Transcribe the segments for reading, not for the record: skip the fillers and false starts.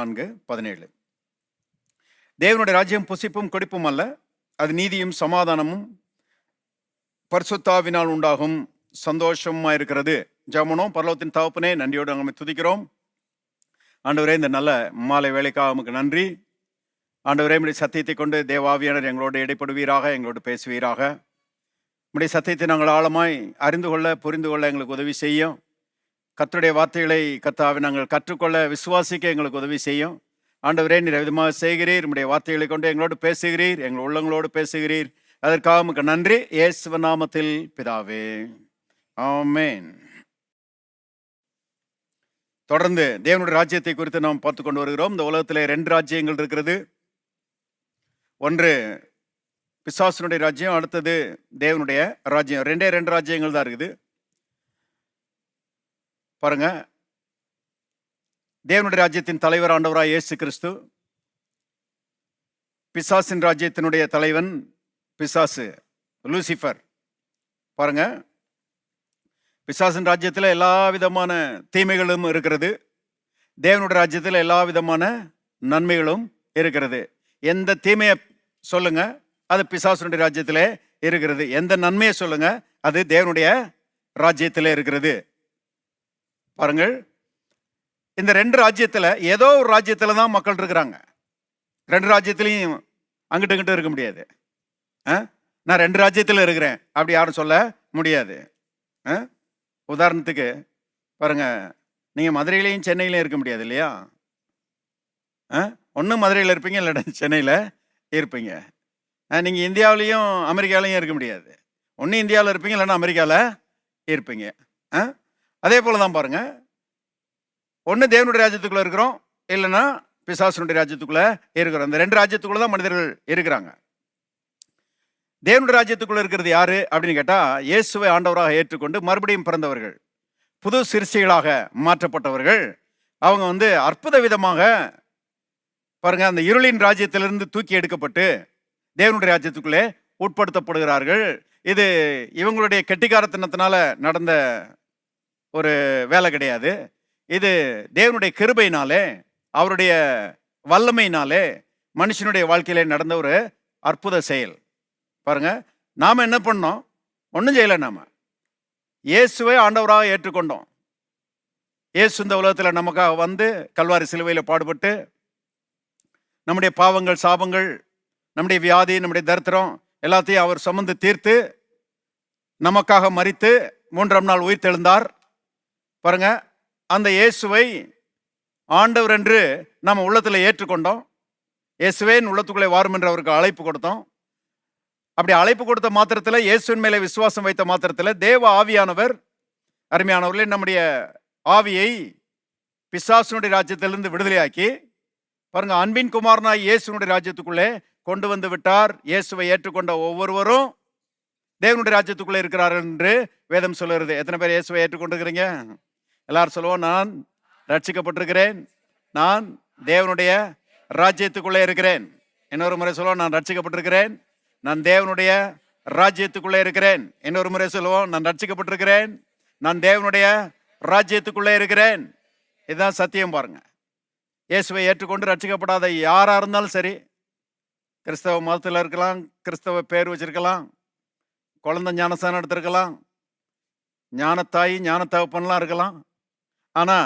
14:17. தேவனுடைய ராஜ்யம் புசிப்பும் கொடிப்பும் அல்ல, அது நீதியும் சமாதானமும் பரிசுத்தாவினால் உண்டாகும் சந்தோஷமா இருக்கிறது. ஜெபமனோம். பரலோகத்தின் தகப்பனே, நன்றியோடு நாங்கள் துதிக்கிறோம். ஆண்டவரே, இந்த நல்ல மாலை வேலைக்காக நமக்கு நன்றி. ஆண்டவரே, நம்முடைய சத்தியத்தை கொண்டு தேவாவியானவர் எங்களோடு இடைப்படுவீராக, எங்களோடு பேசுவீராக. நம்முடைய சத்தியத்தை நாங்கள் ஆழமாய் அறிந்து கொள்ள, புரிந்து கொள்ள எங்களுக்கு உதவி செய்யும். கர்த்தருடைய வார்த்தைகளை கர்த்தாவை நாங்கள் கற்றுக்கொள்ள, விசுவாசிக்க எங்களுக்கு உதவி செய்யும். ஆண்டவரே, நீர் விதமாக செய்கிறீர். நம்முடைய வார்த்தைகளை கொண்டு எங்களோடு பேசுகிறீர், எங்கள் உள்ளங்களோடு பேசுகிறீர். அதற்காக நமக்கு நன்றி. இயேசுவின் நாமத்தில் பிதாவே, ஆமென். தொடர்ந்து தேவனுடைய ராஜ்யத்தை குறித்து நாம் பார்த்து கொண்டு வருகிறோம். இந்த உலகத்தில் 2 ராஜ்யங்கள் இருக்கிறது. ஒன்று பிசாசனுடைய ராஜ்யம், அடுத்தது தேவனுடைய ராஜ்யம். 2 ராஜ்யங்கள் தான் இருக்குது. பாருங்க, தேவனுடைய ராஜ்யத்தின் தலைவர் ஆண்டவராய் இயேசு கிறிஸ்து. பிசாசின் ராஜ்யத்தினுடைய தலைவன் பிசாசு, லூசிஃபர். பாருங்க, பிசாசின் ராஜ்யத்தில் எல்லா விதமான தீமைகளும் இருக்கிறது. தேவனுடைய ராஜ்யத்தில் எல்லா விதமான நன்மைகளும் இருக்கிறது. எந்த தீமையை சொல்லுங்க, அது பிசாசுடைய ராஜ்யத்தில் இருக்கிறது. எந்த நன்மையை சொல்லுங்க, அது தேவனுடைய ராஜ்யத்தில் இருக்கிறது. பாருங்கள், இந்த 2 ராஜ்யத்தில் ஏதோ ஒரு ராஜ்யத்தில் தான் மக்கள் இருக்கிறாங்க. 2 ராஜ்யத்திலையும் அங்கிட்டு இங்கிட்டு இருக்க முடியாது. நான் 2 ராஜ்யத்தில் இருக்கிறேன் அப்படி யாரும் சொல்ல முடியாது. உதாரணத்துக்கு பாருங்க, நீங்க மதுரையிலையும் சென்னையிலையும் இருக்க முடியாது இல்லையா? ஒன்று மதுரையில் இருப்பீங்க, இல்லைன்னா சென்னையில் இருப்பீங்க. நீங்க இந்தியாவிலையும் அமெரிக்காலையும் இருக்க முடியாது. ஒன்று இந்தியாவில் இருப்பீங்க, இல்லைன்னா அமெரிக்காவில் இருப்பீங்க. அதே போல தான் பாருங்க, ஒன்று தேவனுடைய ராஜ்யத்துக்குள்ள இருக்கிறோம், இல்லைன்னா பிசாசனுடைய ராஜ்யத்துக்குள்ள இருக்கிறோம். இந்த 2 ராஜ்யத்துக்குள்ள தான் மனிதர்கள் இருக்கிறாங்க. தேவனுடைய ராஜ்யத்துக்குள்ள இருக்கிறது யாரு அப்படின்னு கேட்டா, இயேசுவை ஆண்டவராக ஏற்றுக்கொண்டு மறுபடியும் பிறந்தவர்கள், புது சிருஷ்டிகளாக மாற்றப்பட்டவர்கள். அவங்க அற்புத விதமாக பாருங்க, அந்த இருளின் ராஜ்யத்திலிருந்து தூக்கி எடுக்கப்பட்டு தேவனுடைய ராஜ்யத்துக்குள்ளே உட்படுத்தப்படுகிறார்கள். இது இவங்களுடைய கெட்டிக்காரத்தனத்தினால நடந்த ஒரு வேலை கிடையாது. இது தேவனுடைய கிருபையினாலே, அவருடைய வல்லமையினாலே மனுஷனுடைய வாழ்க்கையிலே நடந்த ஒரு அற்புத செயல். பாருங்க, நாம என்ன பண்ணோம்? ஒன்றும் செய்யலை. நாம இயேசுவை ஆண்டவராக ஏற்றுக்கொண்டோம். இயேசு இந்த உலகத்தில் நமக்காக கல்வாரி சிலுவையில் பாடுபட்டு நம்முடைய பாவங்கள், சாபங்கள், நம்முடைய வியாதி, நம்முடைய தரித்திரம் எல்லாத்தையும் அவர் சுமந்து தீர்த்து நமக்காக மரித்து 3ஆம் நாள் உயிர் தெழுந்தார். பாருங்க, அந்த இயேசுவை ஆண்டவர் என்று நம்ம உள்ளத்தில் ஏற்றுக்கொண்டோம். இயேசுவேன் உள்ளத்துக்குள்ளே வாரும் என்று அவருக்கு அழைப்பு கொடுத்தோம். அப்படி அழைப்பு கொடுத்த மாத்திரத்தில், இயேசுவின் மேலே விசுவாசம் வைத்த மாத்திரத்தில், தேவ ஆவியானவர், அருமையானவர்களே, நம்முடைய ஆவியை பிசாசுனுடைய ராஜ்யத்திலிருந்து விடுதலையாக்கி பாருங்க, அன்பின் குமாரனாய் இயேசுனுடைய ராஜ்யத்துக்குள்ளே கொண்டு வந்து விட்டார். இயேசுவை ஏற்றுக்கொண்ட ஒவ்வொருவரும் தேவனுடைய ராஜ்யத்துக்குள்ளே இருக்கிறார்கள் என்று வேதம் சொல்லுகிறது. எத்தனை பேர் இயேசுவை ஏற்றுக்கொண்டிருக்கிறீங்க? எல்லாரும் சொல்லுவோம், நான் ரட்சிக்கப்பட்டிருக்கிறேன், நான் தேவனுடைய ராஜ்யத்துக்குள்ளே இருக்கிறேன். இன்னொரு முறை சொல்லுவோம், நான் ரட்சிக்கப்பட்டிருக்கிறேன், நான் தேவனுடைய ராஜ்யத்துக்குள்ளே இருக்கிறேன். இன்னொரு முறை சொல்லுவோம், நான் ரட்சிக்கப்பட்டிருக்கிறேன், நான் தேவனுடைய ராஜ்யத்துக்குள்ளே இருக்கிறேன். இதுதான் சத்தியம். பாருங்க, இயேசுவை ஏற்றுக்கொண்டு ரட்சிக்கப்படாத யாரா இருந்தாலும் சரி, கிறிஸ்தவ மதத்தில் இருக்கலாம், கிறிஸ்தவ பேர் வச்சிருக்கலாம், குழந்தை ஞானஸ்தானம் எடுத்திருக்கலாம், ஞானத்தாய் ஞானத்தகப்பன்லாம் இருக்கலாம். ஆனா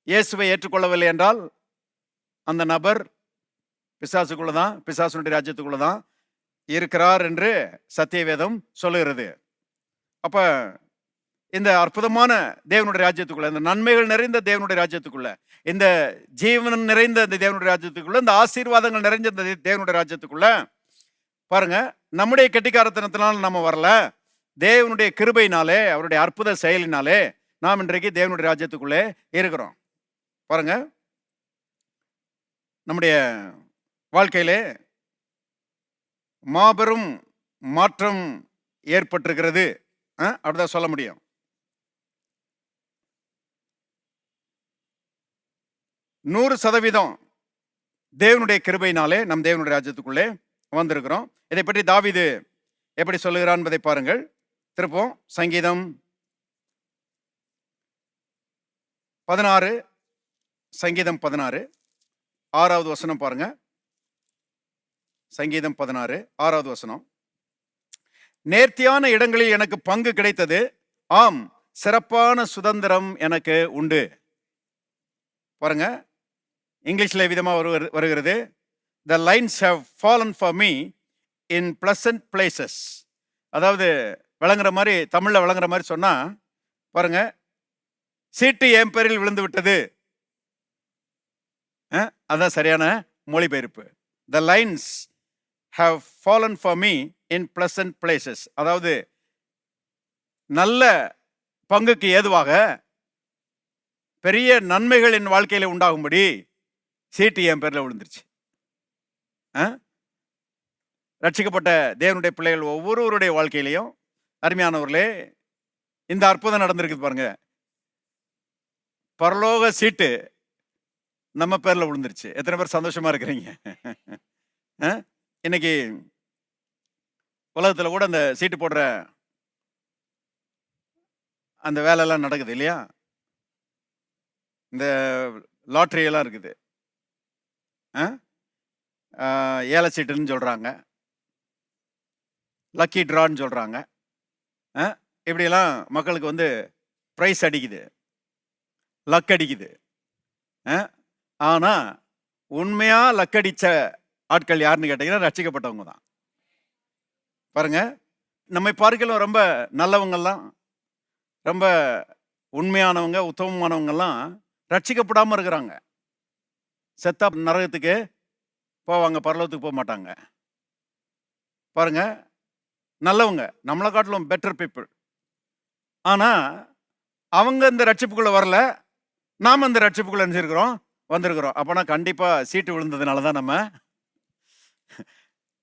இயேசுவை ஏற்றுக்கொள்ளவில்லை என்றால் அந்த நபர் பிசாசுக்குள்ளதான், பிசாசுனுடைய ராஜ்யத்துக்குள்ளதான் இருக்கிறார் என்று சத்திய வேதம் சொல்லுகிறது. அப்ப இந்த அற்புதமான தேவனுடைய ராஜ்யத்துக்குள்ள, இந்த நன்மைகள் நிறைந்த தேவனுடைய ராஜ்யத்துக்குள்ள, இந்த ஜீவனம் நிறைந்த இந்த தேவனுடைய ராஜ்யத்துக்குள்ள, இந்த ஆசீர்வாதங்கள் நிறைஞ்ச இந்த தேவனுடைய ராஜ்யத்துக்குள்ள பாருங்க, நம்முடைய கெட்டிக்காரத்தனத்தினால் நம்ம வரல, தேவனுடைய கிருபையினாலே, அவருடைய அற்புத செயலினாலே நாம் இன்றைக்கு தேவனுடைய ராஜ்யத்துக்குள்ளே இருக்கிறோம். பாருங்க, நம்முடைய வாழ்க்கையிலே மாபெரும் மாற்றம் ஏற்பட்டிருக்கிறது. அப்படிதான் சொல்ல முடியும். 100% தேவனுடைய கிருபையினாலே நம் தேவனுடைய ராஜ்யத்துக்குள்ளே வந்திருக்கிறோம். இதை பற்றி தாவீது எப்படி சொல்லுகிறான் என்பதை பாருங்கள். திருப்போம், சங்கீதம் 16 சங்கீதம் 16 6வது வசனம் பாருங்க. சங்கீதம் 16 6வது வசனம். நேர்த்தியான இடங்களில் எனக்கு பங்கு கிடைத்தது, ஆம் சிறப்பான சுதந்திரம் எனக்கு உண்டு. பாருங்க, இங்கிலீஷ்ல விதமா வருகிறது. The lines have fallen for me in pleasant places. அதாவது விளங்குற மாதிரி, தமிழ்ல விளங்குற மாதிரி சொன்னா பாருங்க, சீட்டு என் பேரில் விழுந்து விட்டது. அதான் சரியான மொழிபெயர்ப்பு. The lines have fallen for me in pleasant places. அதாவது நல்ல பங்குக்கு ஏதுவாக பெரிய நன்மைகள் என் வாழ்க்கையில உண்டாகும்படி சீட்டு என் பேர்ல விழுந்துருச்சு. ரட்சிக்கப்பட்ட தேவனுடைய பிள்ளைகள் ஒவ்வொருவருடைய வாழ்க்கையிலையும் அருமையானவர்களே இந்த அற்புதம் நடந்திருக்குது பாருங்க. பரலோக சீட்டு நம்ம பேர்ல விழுந்துருச்சு. எத்தனை பேர் சந்தோஷமா இருக்கிறீங்க? இன்னைக்கு உலகத்துல கூட அந்த சீட்டு போடுற அந்த வேலையெல்லாம் நடக்குது இல்லையா? இந்த லாட்டரி எல்லாம் இருக்குது. ஏல சீட்டுன்னு சொல்றாங்க, லக்கி டிரான்னு சொல்றாங்க. இப்படியெல்லாம் மக்களுக்கு வந்து ப்ரைஸ் அடிக்குது, லக் அடிக்குது. ஆனா உண்மையா லக் அடிச்ச ஆட்கள் யாருன்னு கேட்டீங்கன்னா ரட்சிக்கப்பட்டவங்க தான். பாருங்க, நம்மை பார்க்கலாம் ரொம்ப நல்லவங்கெல்லாம், ரொம்ப உண்மையானவங்க, உத்தமமானவங்கெல்லாம் ரட்சிக்கப்படாம இருக்கிறாங்க. செத்தா நரகத்துக்கு போவாங்க, பரலோகத்துக்கு போக மாட்டாங்க. பாருங்க, நல்லவங்க, நம்மளை காட்டிலும் பெட்டர் பீப்புள். ஆனா அவங்க இந்த ரட்சிப்புக்குள்ள வரல, நாம இந்த ரட்சிப்புக்குள்ள நினைச்சிருக்கிறோம், வந்திருக்கிறோம். அப்பனா கண்டிப்பா சீட்டு விழுந்ததுனாலதான் நம்ம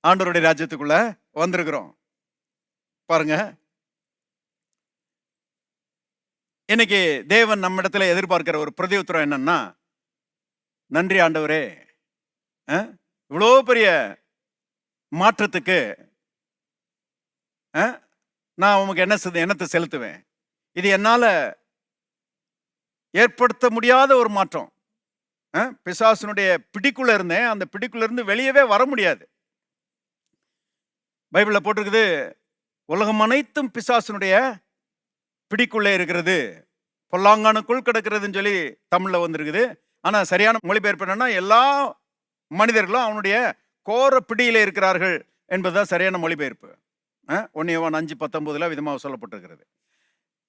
ஆண்டவருடைய ராஜ்யத்துக்குள்ள வந்திருக்கிறோம். பாருங்க, இன்னைக்கு தேவன் நம்ம இடத்துல எதிர்பார்க்கிற ஒரு பிரதியுத்தரம் என்னன்னா, நன்றி ஆண்டவரே, இவ்வளோ பெரிய மாற்றத்துக்கு நான் உமக்கு என்னத்தை செலுத்துவேன். இது என்னால ஏற்படுத்த முடியாத ஒரு மாற்றம். பிசாசுனுடைய பிடிக்குள்ள இருந்தேன், அந்த பிடிக்குள்ள இருந்து வெளியவே வர முடியாது. பைபிள்ல போட்டிருக்குது, உலகம் அனைத்தும் பிசாசுனுடைய பிடிக்குள்ளே இருக்கிறது, பொல்லாங்கானுக்குள் கிடக்கிறதுன்னு சொல்லி தமிழ்ல வந்திருக்குது. ஆனா சரியான மொழிபெயர்ப்பு என்னன்னா, எல்லா மனிதர்களும் அவனுடைய கோர பிடியில இருக்கிறார்கள் என்பதுதான் சரியான மொழிபெயர்ப்பு. 1 யோவான் 5:19 விதமாக சொல்லப்பட்டிருக்கிறது.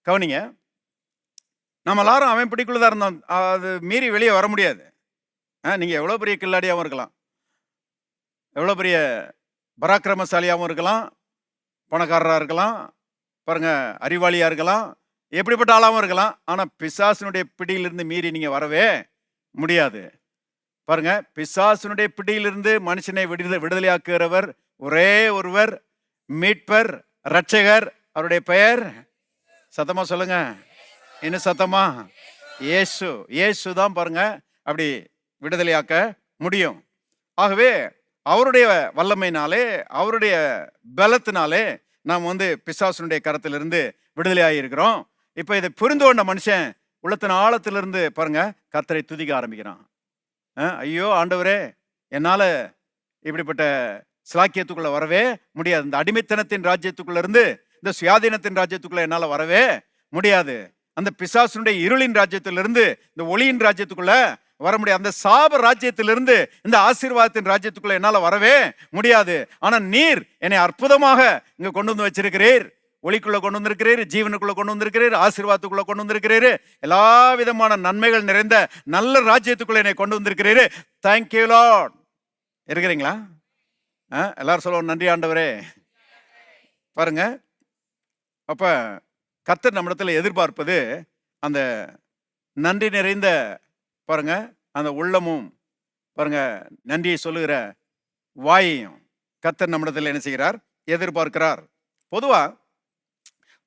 கவனிங்க, நம்ம எல்லாரும் அவன் பிடிக்குள்ளதான் இருந்தோம், அது மீறி வெளியே வர முடியாது. நீங்க எவ்வளவு பெரிய கில்லாடியாவும் இருக்கலாம், எவ்வளவு பெரிய பராக்கிரமசாலியாகவும் இருக்கலாம், பணக்காரராக இருக்கலாம், பாருங்க அறிவாளியா இருக்கலாம், எப்படிப்பட்ட ஆளாகவும் இருக்கலாம். ஆனா பிசாசினுடைய பிடியிலிருந்து மீறி நீங்க வரவே முடியாது. பாருங்க, பிசாசினுடைய பிடியிலிருந்து மனுஷனை விடுதலையாக்குகிறவர் ஒரே ஒருவர், மீட்பர், ரட்சகர். அவருடைய பெயர் சத்தமா சொல்லுங்க, இன்னும் சத்தமா, இயேசு. இயேசு தான் பாருங்க அப்படி விடுதலையாக்க முடியும். ஆகவே அவருடைய வல்லமையினாலே, அவருடைய பலத்தினாலே நாம் வந்து பிசாசுனுடைய கரத்திலிருந்து விடுதலையாகி இருக்கிறோம். இப்ப இதை புரிந்து கொண்ட மனுஷன் உள்ளத்தின் ஆழத்திலிருந்து பாருங்க கர்த்தரை துதிக்க ஆரம்பிக்கிறான். ஐயோ ஆண்டவரே, என்னால இப்படிப்பட்ட சிலாக்கியத்துக்குள்ள வரவே முடியாது. இந்த அடிமைத்தனத்தின் ராஜ்யத்துக்குள்ள இருந்து இந்த சுயாதீனத்தின் ராஜ்யத்துக்குள்ள என்னால வரவே முடியாது. அந்த பிசாசுனுடைய இருளின் ராஜ்யத்திலிருந்து இந்த ஒளியின் ராஜ்யத்துக்குள்ள வர முடியாது. அந்த சாப ராஜ்யத்திலிருந்து இந்த ஆசீர்வாதத்தின் ராஜ்யத்துக்குள்ள என்னால வரவே முடியாது. ஆனா நீர் என்னை அற்புதமாக இங்க கொண்டு வந்து வச்சிருக்கிறீர், ஒளிக்குள்ள கொண்டு வந்திருக்கிறீர், ஜீவனுக்குள்ள கொண்டு வந்திருக்கிறீர், ஆசீர்வாதத்துக்குள்ள கொண்டு வந்திருக்கிறீர், எல்லா விதமான நன்மைகள் நிறைந்த நல்ல ராஜ்யத்துக்குள்ள என்னை கொண்டு வந்திருக்கிறீர். Thank you Lord. இருக்கிறீங்களா? எல்லாரும் சொல்லுவோம், நன்றி ஆண்டவரே. பாருங்க, அப்ப கர்த்தர் நம்மிடத்துல எதிர்பார்ப்பது அந்த நன்றி நிறைந்த பாருங்க அந்த உள்ளமும், பாருங்க நன்றியை சொல்லுகிற வாயையும் கர்த்தர் நம்மிடத்துல என்ன செய்கிறார்? எதிர்பார்க்கிறார். பொதுவா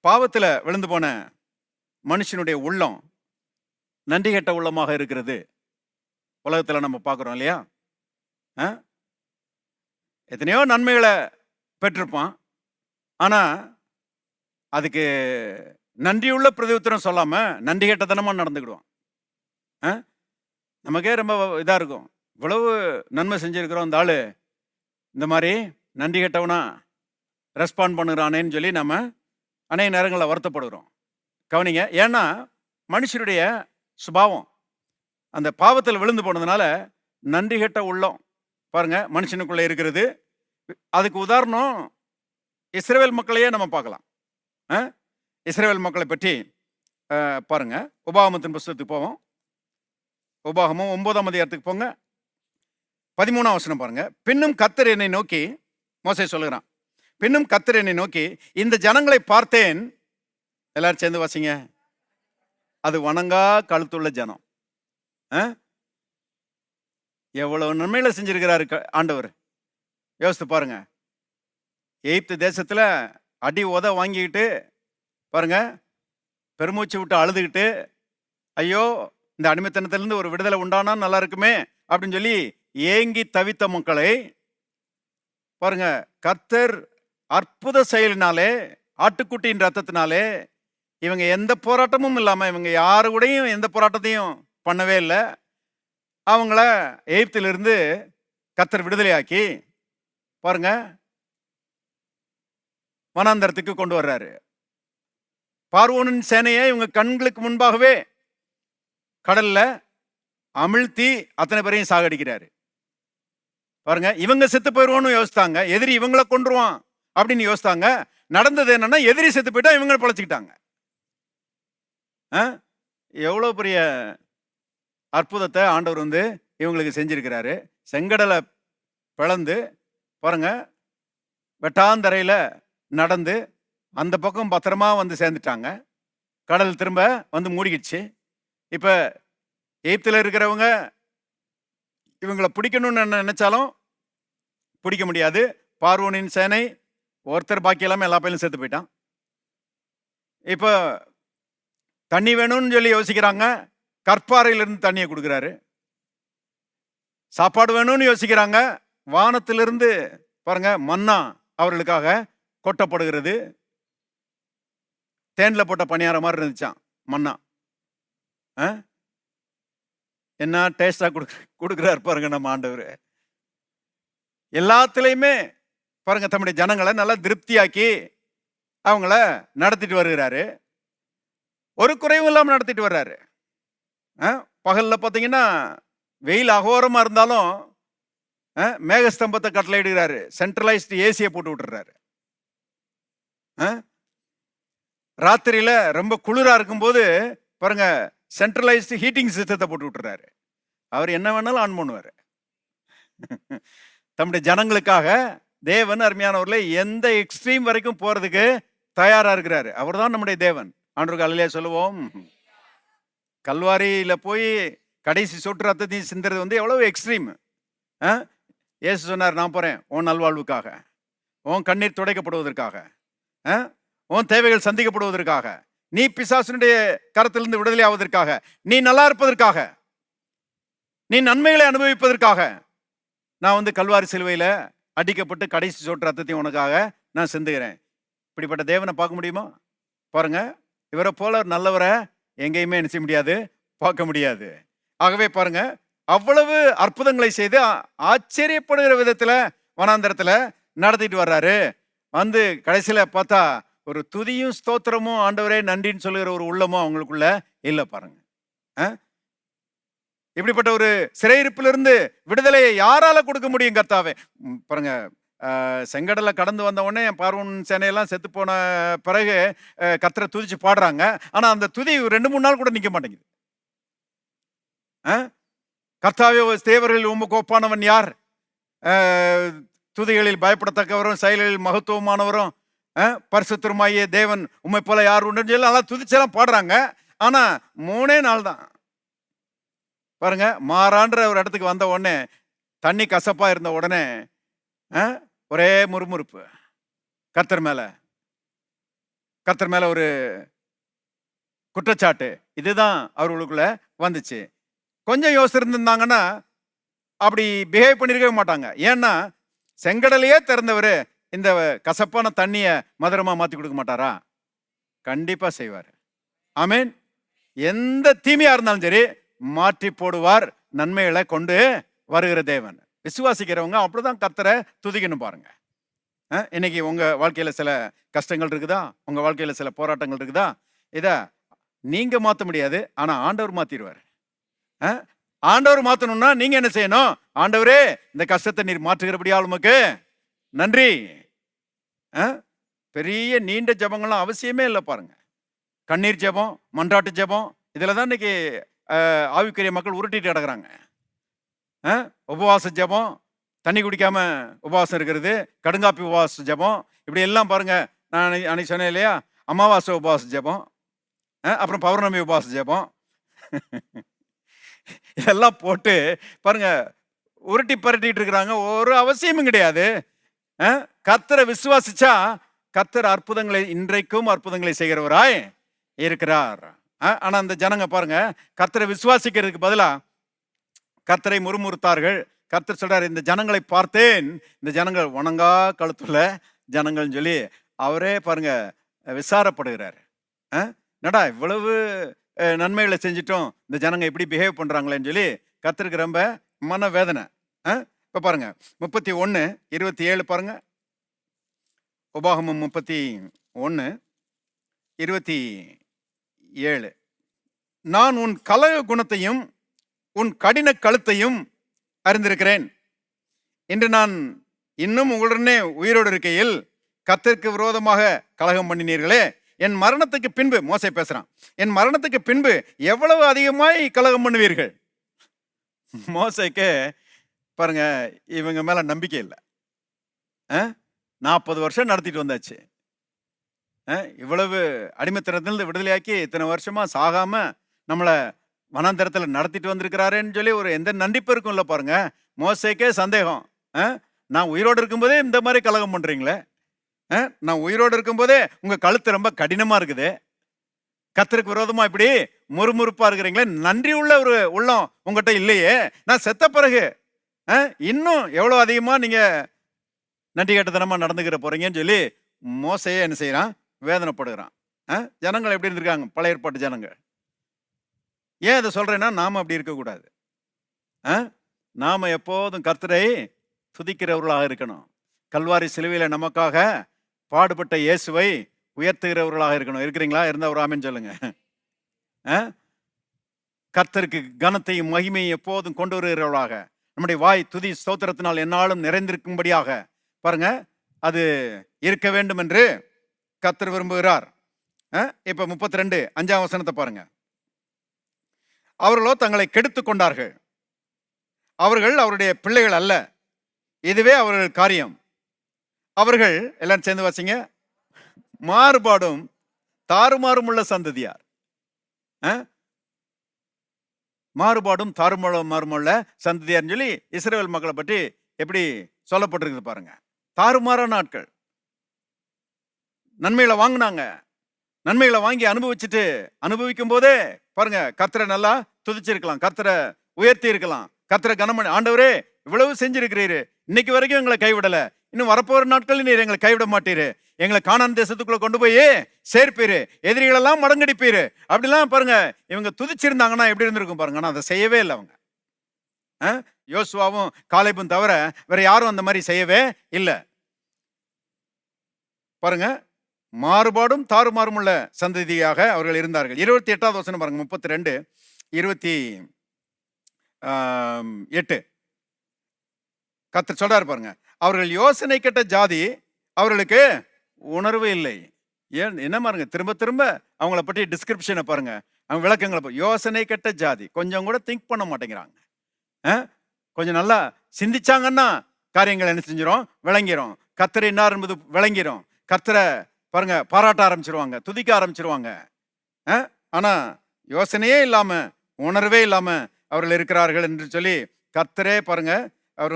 பாவத்துல விழுந்து போன மனுஷனுடைய உள்ளம் நன்றி கெட்ட உள்ளமாக இருக்கிறது உலகத்துல நம்ம பார்க்கிறோம் இல்லையா? எத்தனையோ நன்மைகளை பெற்றிருப்பான், ஆனா அதுக்கு நன்றியுள்ள பிரதியுத்தரம் சொல்லாம நன்றி கெட்டத்தனமா நடந்துக்கிடுவான். நமக்கே ரொம்ப இதா இருக்கும். இவ்வளவு நன்மை செஞ்சிருக்கிறோம், இந்த ஆளு இந்த மாதிரி நன்றி கெட்டவனா ரெஸ்பாண்ட் பண்ணுறானேன்னு சொல்லி நம்ம அநேக நேரங்களில் வருத்தப்படுகிறோம். கவனிங்க, ஏன்னா மனுஷருடைய சுபாவம் அந்த பாவத்தில் விழுந்து போனதுனால நன்றி கெட்ட உள்ளம் பாருங்க மனுஷனுக்குள்ள இருக்கிறது. அதுக்கு உதாரணம் இஸ்ரவேல் மக்களையே நம்ம பார்க்கலாம். இஸ்ரவேல் மக்களை பற்றி பாருங்க, உபாகமத்தின் புஸ்தகத்துக்கு போவோம். உபாகமம் 9ஆம் அதிகாரத்துக்கு போங்க, 13ஆம் வசனம் பாருங்க. பின்னும் கர்த்தர் என்னை நோக்கி, மோசே சொல்லுகிறான், பின்னும் கர்த்தர் என்னை நோக்கி, இந்த ஜனங்களை பார்த்தேன். எல்லாரும் சேர்ந்து வாசிங்க. அது வணங்கா கழுத்துள்ள ஜனம். எவ்வளவு நன்மைகளை செஞ்சிருக்கிறாரு ஆண்டவர், யோசித்து பாருங்க. எகிப்து தேசத்துல அடி உத வாங்கிக்கிட்டு பாருங்க, பெருமூச்சு விட்டு அழுதுகிட்டு, ஐயோ இந்த அடிமைத்தனத்திலிருந்து ஒரு விடுதலை உண்டானா நல்லா இருக்குமே அப்படின்னு சொல்லி ஏங்கி தவித்த மக்களை பாருங்க, கர்த்தர் அற்புத செயலினாலே, ஆட்டுக்குட்டியின் ரத்தத்தினாலே, இவங்க எந்த போராட்டமும் இல்லாம, இவங்க யாரு கூடயும் எந்த போராட்டத்தையும் பண்ணவே இல்லை, அவங்கள எகிப்திலிருந்து கர்த்தர் விடுதலையாக்கி பாருங்க வனாந்தரத்துக்கு கொண்டு வர்றாரு. பார்வோனின் சேனையை இவங்க கண்களுக்கு முன்பாகவே கடல்ல அமிழ்த்தி அத்தனை பேரையும் சாகடிக்கிறாரு. பாருங்க, இவங்க செத்து போயிடுவோம்னு யோசித்தாங்க, எதிரி இவங்களை கொன்றுவான் அப்படின்னு யோசித்தாங்க. நடந்தது என்னன்னா, எதிரி செத்து போயிட்டா இவங்க பழச்சிக்கிட்டாங்க. எவ்வளவு பெரிய அற்புதத்தை ஆண்டவர் இவங்களுக்கு செஞ்சிருக்கிறாரு. செங்கடலை பிளந்து பாருங்க, வெட்டாந்தரையில நடந்து அந்த பக்கம் பத்திரமா சேர்ந்துட்டாங்க. கடல் திரும்ப மூடிக்கிடுச்சு. இப்ப எகிப்தில் இருக்கிறவங்க இவங்களை பிடிக்கணும்னு நினைச்சாலும் பிடிக்க முடியாது. பார்வோனின் சேனை ஒருத்தர் பாக்கி இல்லாம எல்லா பயிலும் செத்து போயிட்டான். இப்ப தண்ணி வேணும்னு சொல்லி யோசிக்கிறாங்க, கற்பாறையிலிருந்து தண்ணியை கொடுக்குறாரு. சாப்பாடு வேணும்னு யோசிக்கிறாங்க, வானத்திலிருந்து பாருங்க மன்னா அவர்களுக்காக கொட்டப்படுகிறது. தேன்ல போட்ட பணியார மாதிரி இருந்துச்சான் மன்னா. என்ன டேஸ்டா கொடுக்குறாரு பாருங்க நம்ம ஆண்டவர். எல்லாத்துலயுமே பாருங்க தம்முடைய ஜனங்களை நல்லா திருப்தியாக்கி அவங்கள நடத்திட்டு வருகிறாரு. ஒரு குறைவும் இல்லாம நடத்திட்டு வர்றாரு. பகல்ல பாத்தீங்கன்னா வெயில் அகோரமா இருந்தாலும் மேகஸ்தம்பத்தை கட்டளையிடுகிறாரு, சென்ட்ரலைஸ்டு ஏசியை போட்டு விட்டுறாரு. ராத்திரியில ரொம்ப குளிரா இருக்கும்போது பாருங்க சென்ட்ரலைஸ்டு ஹீட்டிங் சிஸ்டத்தை போட்டு விட்டுறாரு. அவர் என்ன வேணாலும் ஆன் பண்ணுவாரு. தம்முடைய ஜனங்களுக்காக தேவன் அருமையானவர்களே எந்த எக்ஸ்ட்ரீம் வரைக்கும் போறதுக்கு தயாரா இருக்கிறாரு. அவர் தான் நம்முடைய தேவன். ஆண்டவருக்கு அல்லேலூயா சொல்லுவோம். கல்வாரியில போய் கடைசி சொட்டு ரத்தத்தையும் சிந்துறது எவ்வளவு எக்ஸ்ட்ரீம். இயேசு சொன்னார், நான் போறேன் உன் நல்வாழ்வுக்காக, உன் கண்ணீர் துடைக்கப்படுவதற்காக, உன் தேவைகள் சந்திக்கப்படுவதற்காக, நீ பிசாசுனுடைய கரத்திலிருந்து விடுதலை ஆவதற்காக, நீ நல்லா இருப்பதற்காக, நீ நன்மைகளை அனுபவிப்பதற்காக நான் கல்வாரி சிலுவையில அடிக்கப்பட்டு கடைசி சொட்டு ரத்தத்தையும் உனக்காக நான் சிந்துகிறேன். இப்படிப்பட்ட தேவனை பார்க்க முடியுமா? பாருங்க, இவரை போல நல்லவரை எங்கேயுமே நினைச்ச முடியாது, பார்க்க முடியாது. ஆகவே பாருங்க, அவ்வளவு அற்புதங்களை செய்து ஆச்சரியப்படுகிற விதத்துல வனாந்தரத்துல நடத்திட்டு வர்றாரு. கடைசியில பார்த்தா ஒரு துதியும் ஸ்தோத்திரமும் ஆண்டவரே நன்றின்னு சொல்லுகிற ஒரு உள்ளமும் அவங்களுக்குள்ள இல்ல. பாருங்க, இப்படிப்பட்ட ஒரு சிறையிருப்பிலிருந்து விடுதலையை யாரால கொடுக்க முடியும் கர்த்தாவே? பாருங்க, செங்கடலை கடந்து வந்த உடனே பார்வோன் சேனையெல்லாம் செத்து போன பிறகு கர்த்தரை துதிச்சு பாடுறாங்க. ஆனா அந்த துதி 2-3 நாள் கூட நிக்க மாட்டேங்குது. கர்த்தாவே தேவர்களில் உமக்கு ஒப்பானவன் யார்? துதிகளில் பயப்படத்தக்கவரும் செயல்களில் மகத்துவமானவரும் பரிசுத்தருமாகிய தேவன் உம்மை போல யார் உண்டு சொல்லி நல்லா துதிச்செல்லாம் பாடுறாங்க. ஆனா 3 நாள் தான். பாருங்க, மாறான்ற ஒரு இடத்துக்கு வந்த உடனே, தண்ணி கசப்பா இருந்த உடனே ஒரே முறுமுறுப்பு கர்த்தர் மேல ஒரு குற்றச்சாட்டு. இதுதான் அவர்களுக்குள்ள வந்துச்சு. கொஞ்சம் யோசிச்சிருந்தாங்கன்னா அப்படி பிஹேவ் பண்ணிருக்கவே மாட்டாங்க. ஏன்னா செங்கடலையே திறந்தவர் இந்த கசப்பான தண்ணிய மதுரமா மாத்தி கொடுக்க மாட்டாரா? கண்டிப்பா செய்வார். ஆமென். எந்த தீமையா இருந்தாலும் சரி மாற்றி போடுவார், நன்மைகளை கொண்டு வருகிற தேவன். விசுவாசிக்கிறவங்க அப்படிதான் கர்த்தரை துதிக்கணும் பாருங்க. இன்னைக்கு உங்க வாழ்க்கையில சில கஷ்டங்கள் இருக்குதா? உங்க வாழ்க்கையில சில போராட்டங்கள் இருக்குதா? இத நீங்க மாத்த முடியாது. ஆனா ஆண்டவர் மாத்திடுவார். ஆண்டவர் மாத்தணும்னா நீங்க என்ன செய்யணும்? ஆண்டவரே, இந்த கஷ்டத்தை நீர் மாற்றுகிறபடியால் உமக்கு நன்றி. பெரிய நீண்ட ஜெபங்கள்லாம் அவசியமே இல்லை பாருங்க. கண்ணீர் ஜெபம், மன்றாட்டு ஜெபம், இதுல தான் இன்னைக்கு ஆவிக்குரிய மக்கள் உருட்டிட்டு கிடக்குறாங்க. உபவாச ஜெபம், தண்ணி குடிக்காம உபவாசம் இருக்கிறது, கடுங்காப்பி உபவாச ஜெபம், இப்படி எல்லாம் பாருங்க. நான் அன்னைக்கு சொன்னேன் இல்லையா, அமாவாசை உபவாச ஜெபம், அப்புறம் பௌர்ணமி உபவாச ஜெபம், இதெல்லாம் போட்டு பாருங்க உருட்டி பரட்டிட்டு இருக்கிறாங்க. ஒரு அவசியமும் கிடையாது. கர்த்தரை விசுவாசிச்சா கர்த்தர் அற்புதங்களை, இன்றைக்கும் அற்புதங்களை செய்கிறவராய் இருக்கிறார். ஆனா அந்த ஜனங்க பாருங்க, கர்த்தரை விசுவாசிக்கிறதுக்கு பதிலா கர்த்தரை முறுமுறுத்தார்கள். கர்த்தர் சொல்றாரு, இந்த ஜனங்களை பார்த்தேன், இந்த ஜனங்கள் வணங்கா கழுத்துள்ள ஜனங்கள்னு சொல்லி அவரே பாருங்க விசாரப்படுகிறார். என்னடா இவ்வளவு நன்மைகளை செஞ்சிட்டோம், இந்த ஜனங்க எப்படி பிஹேவ் பண்றாங்களேன்னு சொல்லி கர்த்தருக்கு ரொம்ப மன வேதனை. இப்ப பாருங்க 31:27 பாருங்க. உபாகமம் 31:27. நான் உன் கலக குணத்தையும் உன் கடின கழுத்தையும் அறிந்திருக்கிறேன். இன்று நான் இன்னும் உங்களுடனே உயிரோடு இருக்கையில் கர்த்தருக்கு விரோதமாக கலகம் பண்ணினீர்களே, என் மரணத்துக்கு பின்பு, மோசே பேசுறான், என் மரணத்துக்கு பின்பு எவ்வளவு அதிகமாய் கலகம் பண்ணுவீர்கள். மோசேக்கு பாருங்க இவங்க மேல நம்பிக்கை இல்லை. 40 வருஷம் நடத்திட்டு வந்தாச்சு. இவ்வளவு அடிமைத்தனத்திலிருந்து விடுதலையாக்கி இத்தனை வருஷமா சாகாம நம்மளை வனாந்தரத்தில் நடத்திட்டு வந்திருக்கிறாருன்னு சொல்லி ஒரு எந்த நன்றிப்பு இருக்கும்ல பாருங்க. மோசேக்கே சந்தேகம், நான் உயிரோடு இருக்கும்போதே இந்த மாதிரி கலகம் பண்றீங்களே, நான் உயிரோடு இருக்கும்போதே உங்க கழுத்து ரொம்ப கடினமா இருக்குது, கர்த்தருக்கு விரோதமா இப்படி முறுமுறுப்பா இருக்கிறீங்களே, நன்றி உள்ள ஒரு உள்ளம் உங்ககிட்ட இல்லையே, நான் செத்த பிறகு இன்னும் எவ்வளவு அதிகமா நீங்க நன்றி கட்டத்தனமா நடந்துக்கிற போறீங்கன்னு சொல்லி மோசையே என்ன செய்யறான், வேதனைப்படுகிறான். ஜனங்கள் எப்படி இருந்திருக்காங்க, பழைய ஏற்பாட்டு ஜனங்கள். ஏன் அதை சொல்றேன்னா, நாம அப்படி இருக்கக்கூடாது. நாம எப்போதும் கர்த்தரை துதிக்கிறவர்களாக இருக்கணும். கல்வாரி சிலுவையில நமக்காக பாடுபட்ட இயேசுவை உயர்த்துகிறவர்களாக இருக்கணும். இருக்கிறீங்களா? இருந்தா ஒரு ஆமென் சொல்லுங்க. கர்த்தருக்கு கனத்தையும் மகிமையும் எப்போதும் கொண்டு வருகிறவர்களாக, நம்முடைய வாய் துதி ஸ்தோத்திரத்தினால் என்னாலும் நிறைந்திருக்கும்படியாக பாருங்க அது இருக்க வேண்டும் என்று கர்த்தர் விரும்புகிறார். இப்ப 32:5 பாருங்க. அவர்களோ தங்களை கெடுத்து கொண்டார்கள், அவர்கள் அவருடைய பிள்ளைகள் அல்ல, இதுவே அவர்கள் காரியம். அவர்கள் எல்லாரும் சேர்ந்து வாசிங்க. மாறுபாடும் தாறுமாறும் உள்ள சந்ததியார். மாறுபாடும் தாறுமாறும் உள்ள சந்ததியார்னு சொல்லி இஸ்ரவேல் மக்களை பற்றி எப்படி சொல்லப்பட்டிருக்குது பாருங்க. தாறுமாறான ஆட்கள். நன்மைகளை வாங்கினாங்க, நன்மைகளை வாங்கி அனுபவிக்கும் போதே பாருங்க கர்த்தரை நல்லா துதிச்சிருக்கலாம், கர்த்தரை உயர்த்தி இருக்கலாம், கர்த்தரை கனமணி, ஆண்டவரே இவ்வளவு செஞ்சிருக்கிறீரு, இன்னைக்கு வரைக்கும் எங்களை கைவிடல, இன்னும் வரப்போற நாட்கள் நீர் எங்களை கைவிட மாட்டீரு, எங்களை கானான் தேசத்துக்குள்ள கொண்டு போய் சேர்ப்பீரு, எதிரிகளெல்லாம் மடங்கடிப்பீரு, அப்படிலாம் பாருங்க இவங்க துதிச்சிருந்தாங்கன்னா எப்படி இருந்திருக்கும் பாருங்க. ஆனா அதை செய்யவே இல்லை அவங்க. யோசுவாவும் காலேபும் தவிர வேற யாரும் அந்த மாதிரி செய்யவே இல்லை பாருங்க. மாறுபாடும் தாறுமாறும் உள்ள சந்ததியாக அவர்கள் இருந்தார்கள். 28 பாருங்க. 32:28 கர்த்தர் சொல்றாரு பாருங்க. அவர்கள் யோசனை கெட்ட ஜாதி, அவர்களுக்கு உணர்வு இல்லை. ஏன் என்ன பாருங்க, திரும்ப திரும்ப அவங்கள பற்றி டிஸ்கிரிப்ஷனை பாருங்க, அவங்க விளக்கங்களை. யோசனை கெட்ட ஜாதி, கொஞ்சம் கூட திங்க் பண்ண மாட்டேங்கிறாங்க. கொஞ்சம் நல்லா சிந்திச்சாங்கன்னா காரியங்கள் என்ன செஞ்சிடும், விளங்கிரும். கர்த்தர் என்ன என்பது விளங்கிரும். கர்த்தரை பாருங்க பாராட்ட ஆரம்பிச்சிருவாங்க, துதிக்க ஆரம்பிச்சிருவாங்க. ஆனா யோசனையே இல்லாம, உணர்வே இல்லாம அவர்கள் இருக்கிறார்கள் என்று சொல்லி கர்த்தரே பாருங்க அவர்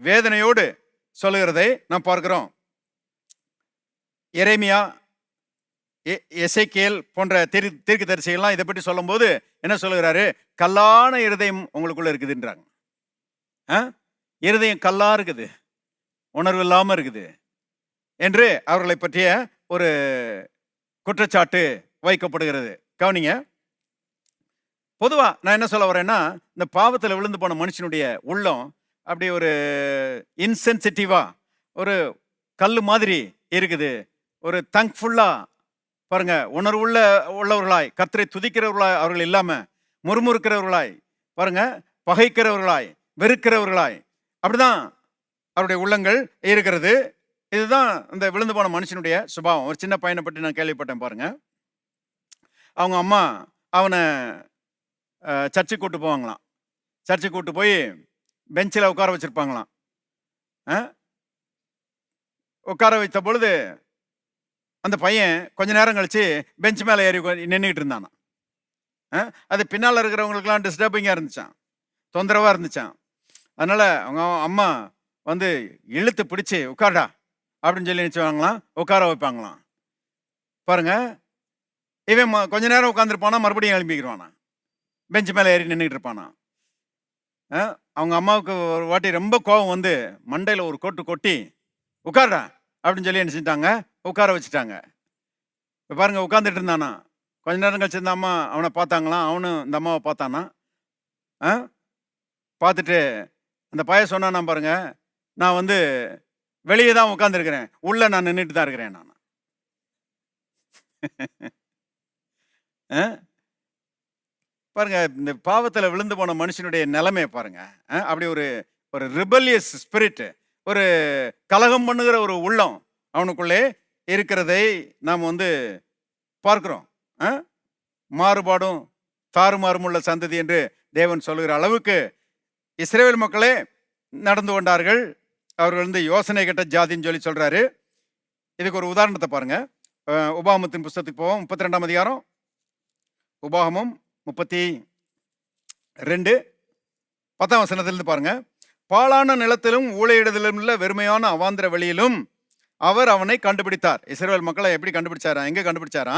வேதனையோடு சொல்லுகிறதை நாம் பார்க்கிறோம். எரேமியா, எசேக்கியேல் போன்ற தீர்க்கதரிசிகள்லாம் இதை பற்றி சொல்லும் போது என்ன சொல்லுகிறாரு, கல்லான இருதயம் உங்களுக்குள்ள இருக்குதுன்றாங்க. இருதயம் கல்லா இருக்குது, உணர்வு இல்லாம இருக்குது என்று அவர்களை பற்றிய ஒரு குற்றச்சாட்டு வைக்கப்படுகிறது. கவனிங்க, பொதுவா நான் என்ன சொல்ல வரேன்னா, இந்த பாவத்துல விழுந்து போன மனுஷனுடைய உள்ளம் அப்படி ஒரு இன்சென்சிட்டிவா, ஒரு கல்லு மாதிரி இருக்குது. ஒரு தங்க்ஃபுல்லா பாருங்க, உள்ளவர்களாய், கர்த்தரை துதிக்கிறவர்களாய் அவர்கள் இல்லாம, முறுமுறுக்கிறவர்களாய், பாருங்க, பகைக்கிறவர்களாய், வெறுக்கிறவர்களாய், அப்படிதான் அவருடைய உள்ளங்கள் இருக்கிறது. இதுதான் இந்த விழுந்து போன மனுஷனுடைய சுபாவம். ஒரு சின்ன பையனை பற்றி நான் கேள்விப்பட்டேன் பாருங்க. அவங்க அம்மா அவனை சர்ச்சுக்கு கூட்டு போவாங்களாம். சர்ச்சுக்கு கூட்டு போய் பெஞ்சில் உட்கார வச்சிருப்பாங்களாம். உட்கார வைத்த பொழுது அந்த பையன் கொஞ்ச நேரம் கழிச்சு பெஞ்ச் மேலே ஏறி நின்றுக்கிட்டு இருந்தானா. அது பின்னால் இருக்கிறவங்களுக்குலாம் டிஸ்டர்பிங்காக இருந்துச்சான், தொந்தரவாக இருந்துச்சான். அதனால அவங்க அம்மா வந்து இழுத்து பிடிச்சி உட்காரடா அப்படின்னு சொல்லி நினச்சுவாங்களாம், உட்கார வைப்பாங்களாம். பாருங்க, இவன் கொஞ்ச நேரம் உட்காந்துருப்பானா, மறுபடியும் எழுப்பிக்கிடுவானா, பெஞ்ச் மேலே ஏறி நின்றுக்கிட்டு இருப்பானா. அவங்க அம்மாவுக்கு ஒரு வாட்டி ரொம்ப கோபம் வந்து மண்டையில் ஒரு கொட்டு கொட்டி உட்காரடா அப்படின்னு சொல்லி என்ன செஞ்சிட்டாங்க, உட்கார வச்சுட்டாங்க. இப்போ பாருங்க, உட்காந்துட்டு இருந்தானா. கொஞ்ச நேரம் கழிச்சு இந்த அம்மா அவனை பார்த்தாங்களாம், அவனும் இந்த அம்மாவை பார்த்தானா. பார்த்துட்டு அந்த பையன் சொன்னானா, பாருங்க, நான் வந்து வெளியே தான் உட்காந்துருக்கிறேன், உள்ள நான் நின்றுட்டு தான் இருக்கிறேன் நான். பாருங்க, இந்த பாவத்தில் விழுந்து போன மனுஷனுடைய நிலைமையை பாருங்க. அப்படி ஒரு ஒரு ரிபல்லியஸ் ஸ்பிரிட், ஒரு கலகம் பண்ணுகிற ஒரு உள்ளம் அவனுக்குள்ளே இருக்கிறதை நாம் வந்து பார்க்கிறோம். மாறுபாடும் தாறுமாறும் உள்ள சந்ததி என்று தேவன் சொல்லுகிற அளவுக்கு இஸ்ரவேல் மக்களே நடந்து கொண்டார்கள். அவர்கள் வந்து யோசனை கெட்ட ஜாதின்னு சொல்லி சொல்றாரு. இதுக்கு ஒரு உதாரணத்தை பாருங்க. உபாகமத்தின் புஸ்தகத்துக்கு போவோம். 32ஆம் அதிகாரம், உபாகமம் 32 10ஆம் வசனத்திலிருந்து பாருங்க. பாழான நிலத்திலும் ஊழையிடுதலும் உள்ள வெறுமையான அவாந்திர வெளியிலும் அவர் அவனை கண்டுபிடித்தார். இஸ்ரவேல் மக்களை எப்படி கண்டுபிடிச்சாரா? எங்க கண்டுபிடிச்சாரா?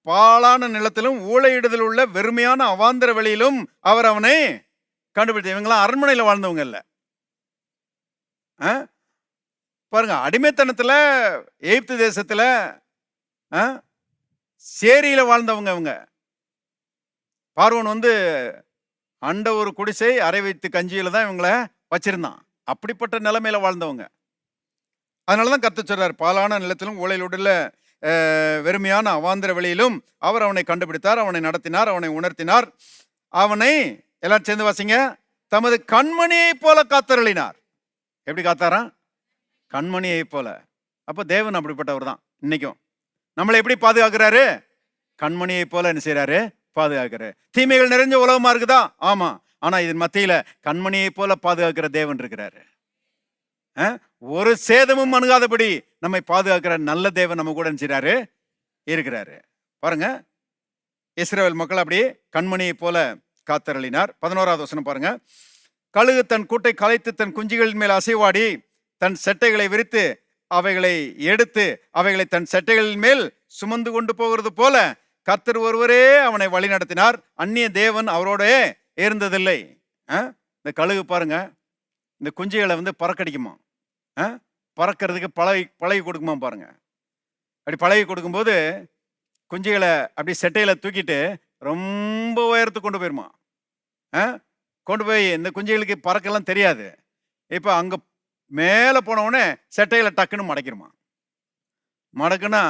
பாழான நிலத்திலும் ஊழையிடுதல் உள்ள வெறுமையான அவாந்திர வெளியிலும் அவர் அவனை கண்டுபிடித்தார். இவங்களாம் அரண்மனையில் வாழ்ந்தவங்க இல்ல. பாருங்க, அடிமைத்தனத்துல, எகிப்து தேசத்துல, சேரியில வாழ்ந்தவங்க அவங்க. பார்வோன் வந்து அண்ட ஒரு குடிசை அரை வைத்து கஞ்சியில தான் இவங்கள வச்சிருந்தான். அப்படிப்பட்ட நிலைமையில வாழ்ந்தவங்க. அதனாலதான் கர்த்தர் சொல்றார், பாலான நிலத்திலும் ஊழையிலுள்ள வெறுமையான அவாந்திர வெளியிலும் அவர் அவனை கண்டுபிடித்தார், அவனை நடத்தினார், அவனை உணர்த்தினார், அவனை, எல்லாரும் சேர்ந்து வாசிங்க, தமது கண்மணியை போல காத்தருளினார். எப்படி காத்தாரா? கண்மணியை போல. அப்ப தேவன் அப்படிப்பட்டவர் தான். இன்னைக்கும் நம்மளை எப்படி பாதுகாக்கிறாரு? கண்மணியை போல என்ன செய்யறாரு? பாதுகாக்கிறாரு. தீமைகள் நிறைஞ்ச உலகமா இருக்குதா? ஆமா. ஆனா இதன் மத்தியில கண்மணியை போல பாதுகாக்கிற தேவன் இருக்கிறாரு. ஒரு சேதமும் அணுகாதபடி நம்மை பாதுகாக்கிற நல்ல தேவன் நம்ம கூட செய்றாரு, இருக்கிறாரு. பாருங்க, இஸ்ரவேல் மக்கள் அப்படி கண்மணியை போல காத்தருளினார். 11ஆவது வசனம் பாருங்க. கழுகு தன் கூட்டை கலைத்து தன் குஞ்சுகளின் மேல் அசைவாடி தன் செட்டைகளை விரித்து அவைகளை எடுத்து அவைகளை தன் செட்டைகளின் மேல் சுமந்து கொண்டு போகிறது போல கர்த்தர் ஒருவரே அவனை வழி நடத்தினார், அந்நிய தேவன் அவரோட இருந்ததில்லை. இந்த கழுகு பாருங்க, இந்த குஞ்சுகளை வந்து பறக்கடிக்குமா, பறக்கிறதுக்கு பழகி கொடுக்குமா பாருங்க. அப்படி பழகி கொடுக்கும்போது குஞ்சுகளை அப்படி செட்டையில தூக்கிட்டு ரொம்ப உயரத்துக்கு கொண்டு போயிருமா. கொண்டு போய் இந்த குஞ்சுகளுக்கு பறக்கலாம் தெரியாது. இப்போ அங்க மேலே போனவுடனே செட்டையில டக்குன்னு மடக்கிருமா. மடக்குன்னா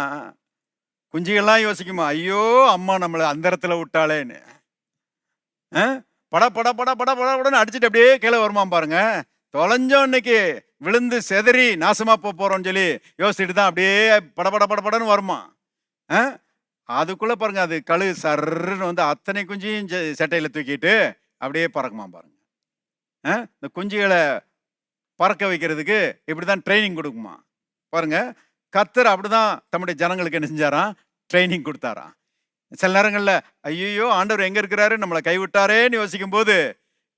குஞ்சுகள்லாம் யோசிக்குமா, ஐயோ அம்மா நம்மளை அந்த இடத்துல விட்டாளேன்னு. பட பட பட பட படன்னு அடிச்சுட்டு அப்படியே கீழே வருமா பாருங்க. தொலைஞ்சோம் இன்னைக்கு, விழுந்து செதறி நாசமா போறோம்னு சொல்லி யோசிச்சுட்டு தான் அப்படியே படபட படபடன்னு வருமா. அதுக்குள்ள பாருங்க, அது கழுகு சர்ன்னு வந்து அத்தனை குஞ்சையும் செட்டையில தூக்கிட்டு அப்படியே பறக்குமா பாருங்க. இந்த குஞ்சுகளை பறக்க வைக்கிறதுக்கு இப்படிதான் ட்ரைனிங் கொடுக்குமா பாருங்க. கர்த்தர் அப்படிதான் தம்முடைய ஜனங்களுக்கு என்ன செஞ்சாராம்? ட்ரைனிங் கொடுத்தாராம். சில நேரங்கள்ல ஐயோ ஆண்டவர் எங்க இருக்கிறாரு, நம்மளை கைவிட்டாரேன்னு யோசிக்கும் போது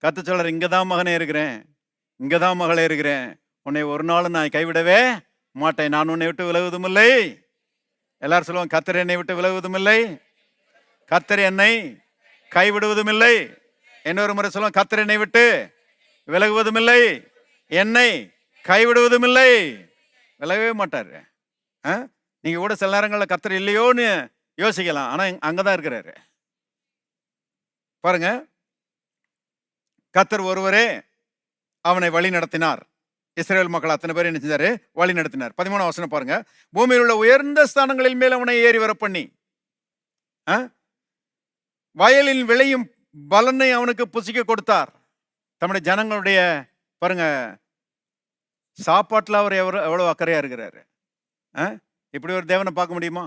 கர்த்தர் சொல்றாரு, இங்கதான் மகனே இருக்கிறேன், இங்கதான் மகளே இருக்கிறேன், உன்னை ஒரு நாள் நான் கைவிடவே மாட்டேன், நான் உன்னை விட்டு விலகுவதும் இல்லை. எல்லாரும் சொல்லுவாங்க, கர்த்தர் என்னை விட்டு விலகுவதும் இல்லை, கர்த்தர் என்னை கைவிடுவதும் இல்லை. இன்னொரு முறை சொல்லுவாங்க, கர்த்தர் என்னை விட்டு விலகுவதும் இல்லை, என்னை கைவிடுவதும் இல்லை. விலகவே மாட்டாரு. நீங்க கூட சில நேரங்களில் கர்த்தர் இல்லையோன்னு யோசிக்கலாம், ஆனா அங்கதான் இருக்கிறாரு. பாருங்க, கர்த்தர் ஒருவரே அவனை வழி நடத்தினார். இஸ்ரவேல் மக்கள் அத்தனை பேர் என்ன செஞ்சாரு? வழி நடத்தினார். 13 வசனம் பாருங்க. பூமியில் உள்ள உயர்ந்த ஸ்தானங்களின் மேல் அவனை ஏறி வர பண்ணி, வயலில் விளையும் பலனை அவனுக்கு புசிக்க கொடுத்தார். தம்முடைய ஜனங்களுடைய பாருங்க சாப்பாட்டுல அவர் எவ்வளவு அக்கறையா இருக்கிறாரு. இப்படி ஒரு தேவனை பார்க்க முடியுமா?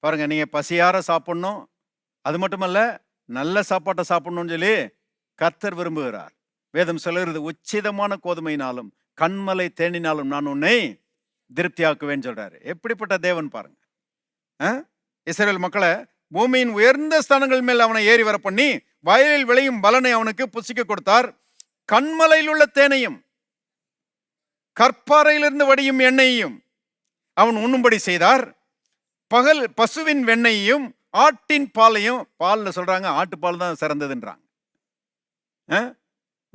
பாருங்க, நீங்க பசியார சாப்பிடணும், அது மட்டுமல்ல நல்ல சாப்பாட்டை சாப்பிடணும்னு சொல்லி கர்த்தர் விரும்புகிறார். வேதம் சொல்லுகிறது, உச்சிதமான கோதுமையினாலும் கண்மலை தேனினாலும் நான் உன்னை திருப்தியாக்குவேன்னு சொல்றாரு. எப்படிப்பட்ட தேவன் பாருங்க. இஸ்ரவேல் மக்களை பூமியின் உயர்ந்த ஸ்தானங்கள் மேல் அவனை ஏறி வர பண்ணி, வயலில் விளையும் பலனை அவனுக்கு புசிக்க கொடுத்தார். கண்மலையில் உள்ள தேனையும் கற்பாறையிலிருந்து வடியும் எண்ணெயையும் அவன் உண்ணும்படி செய்தார். பகல் பசுவின் வெண்ணையையும் ஆட்டின் பாலையும், பால்ல சொல்றாங்க ஆட்டுப்பால் தான் சிறந்ததுன்றாங்க.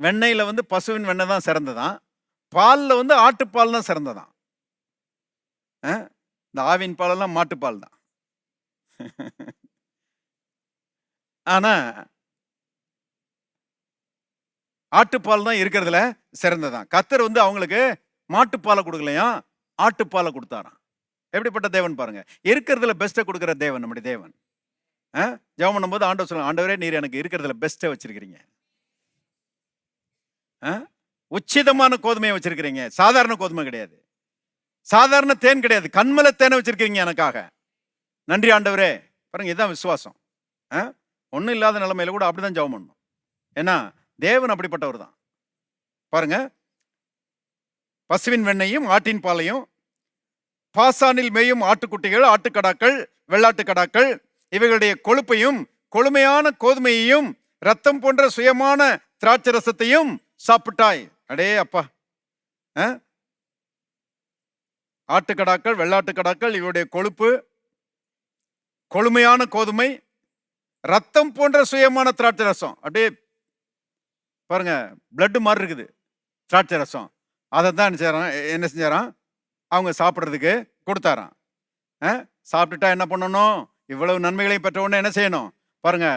வெண்ணெயில பசுவின் வெண்ணெய் தான் சிறந்ததான், பால்ல ஆட்டுப்பால் தான் சிறந்ததான். இந்த ஆவின் பாலெல்லாம் மாட்டுப்பால் தான். ஆனா ஆட்டுப்பால் தான் இருக்கிறதுல சிறந்ததான். கர்த்தர் அவங்களுக்கு மாட்டுப்பாலை கொடுக்கலையா, ஆட்டுப்பாலை கொடுத்தாராம். எப்படிப்பட்ட தேவன் பாருங்க. இருக்கிறதுல பெஸ்ட்டை கொடுக்கிற தேவன் நம்முடைய தேவன். ஜெபம் பண்ணும்போது ஆண்டவர் சொல்லுங்க, ஆண்டவரே நீர் எனக்கு இருக்கிறதுல பெஸ்ட்டை வச்சிருக்கிறீங்க. உச்சிதமான கோதுமையை வச்சிருக்கிறீங்க. சாதாரண கோதுமை கிடையாது, சாதாரண தேன் கிடையாது, கண்மலை தேனை வச்சிருக்கீங்க எனக்காக. நன்றி ஆண்டவரே. பாருங்க, இதுதான் விசுவாசம். ஒன்றும் இல்லாத நிலைமையில கூட அப்படிதான் ஜெபம் பண்ணணும். ஏன்னா தேவன் அப்படிப்பட்டவர் தான். பாருங்க, பசுவின் வெண்ணையும் ஆட்டின் பாலையும், பாசானில் மேயும் ஆட்டுக்குட்டிகள், ஆட்டுக்கடாக்கள், வெள்ளாட்டுக்கடாக்கள், இவைகளுடைய கொழுப்பையும் கொழுமையான கோதுமையையும் ரத்தம் போன்ற சுயமான திராட்சை ரசத்தையும் சாப்பிட்டாய். அடே அப்பா! ஆட்டுக்கடாக்கள், வெள்ளாட்டுக்கடாக்கள், இவருடைய கொழுப்பு, கொழுமையான கோதுமை, ரத்தம் போன்ற சுயமான திராட்சை ரசம். அப்படியே பாருங்க, பிளட் மாதிரி இருக்குது திராட்சை ரசம். அதை தான் என்ன செஞ்சாராம்? அவங்க சாப்பிட்றதுக்கு கொடுத்தாராம். சாப்பிட்டுட்டா என்ன பண்ணணும்? இவ்வளவு நன்மைகளையும் பெற்ற உடனே என்ன செய்யணும்? பாருங்க,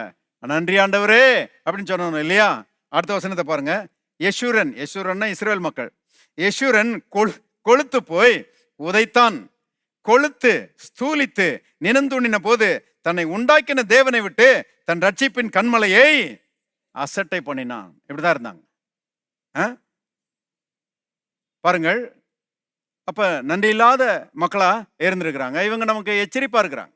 நன்றி ஆண்டவரே அப்படின்னு சொல்லணும் இல்லையா? அடுத்த வசனத்தை பாருங்க. யெஷூரன், யெஷூரன்னா இஸ்ரவேல் மக்கள். யெஷூரன் கொழுத்து போய் உதைத்தான். கொழுத்து ஸ்தூலித்து நினந்துண்ணின போது தன்னை உண்டாக்கின தேவனை விட்டு தன் ரட்சிப்பின் கண்மலையை அசட்டை பண்ணினான். இப்படிதான் இருந்தாங்க. பாருங்கள், அப்ப நன்றி இல்லாத மக்களா இருந்திருக்கிறாங்க. இவங்க நமக்கு எச்சரிப்பா இருக்கிறாங்க.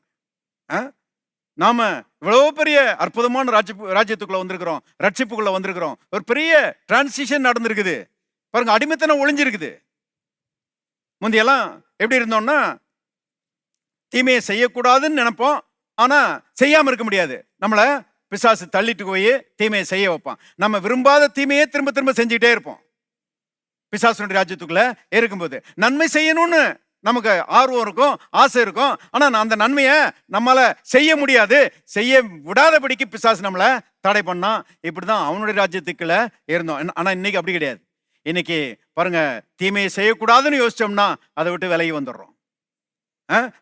நாம இவ்வளவு பெரிய அற்புதமான ராஜ்யத்துக்குள்ள வந்திருக்கிறோம், ரட்சிப்புக்குள்ள வந்திருக்கிறோம். ஒரு பெரிய டிரான்சிஷன் நடந்திருக்குது பாருங்க. அடிமைத்தனம் ஒளிஞ்சிருக்குது. முந்தையெல்லாம் எப்படி இருந்தோம்னா, தீமையை செய்யக்கூடாதுன்னு நினைப்போம், ஆனா செய்யாம இருக்க முடியாது. நம்மள பிசாசு தள்ளிட்டு போய் தீமையை செய்ய வைப்பான். நம்ம விரும்பாத தீமையை திரும்ப திரும்ப செஞ்சுக்கிட்டே இருப்போம். பிசாசுடைய ராஜ்யத்துக்குள்ள இருக்கும்போது நன்மை செய்யணும்னு நமக்கு ஆர்வம் இருக்கும், ஆசை இருக்கும். ஆனா அந்த நன்மையை நம்மளால செய்ய முடியாது. செய்ய விடாதபடிக்கு பிசாசு நம்மள தடை பண்ணா. இப்படிதான் அவனுடைய ராஜ்யத்துக்குள்ள இருந்தோம். ஆனா இன்னைக்கு அப்படி கிடையாது. இன்னைக்கு பாருங்க, தீமையை செய்யக்கூடாதுன்னு யோசிச்சோம்னா அதை விட்டு விலகி வந்துடுறோம்.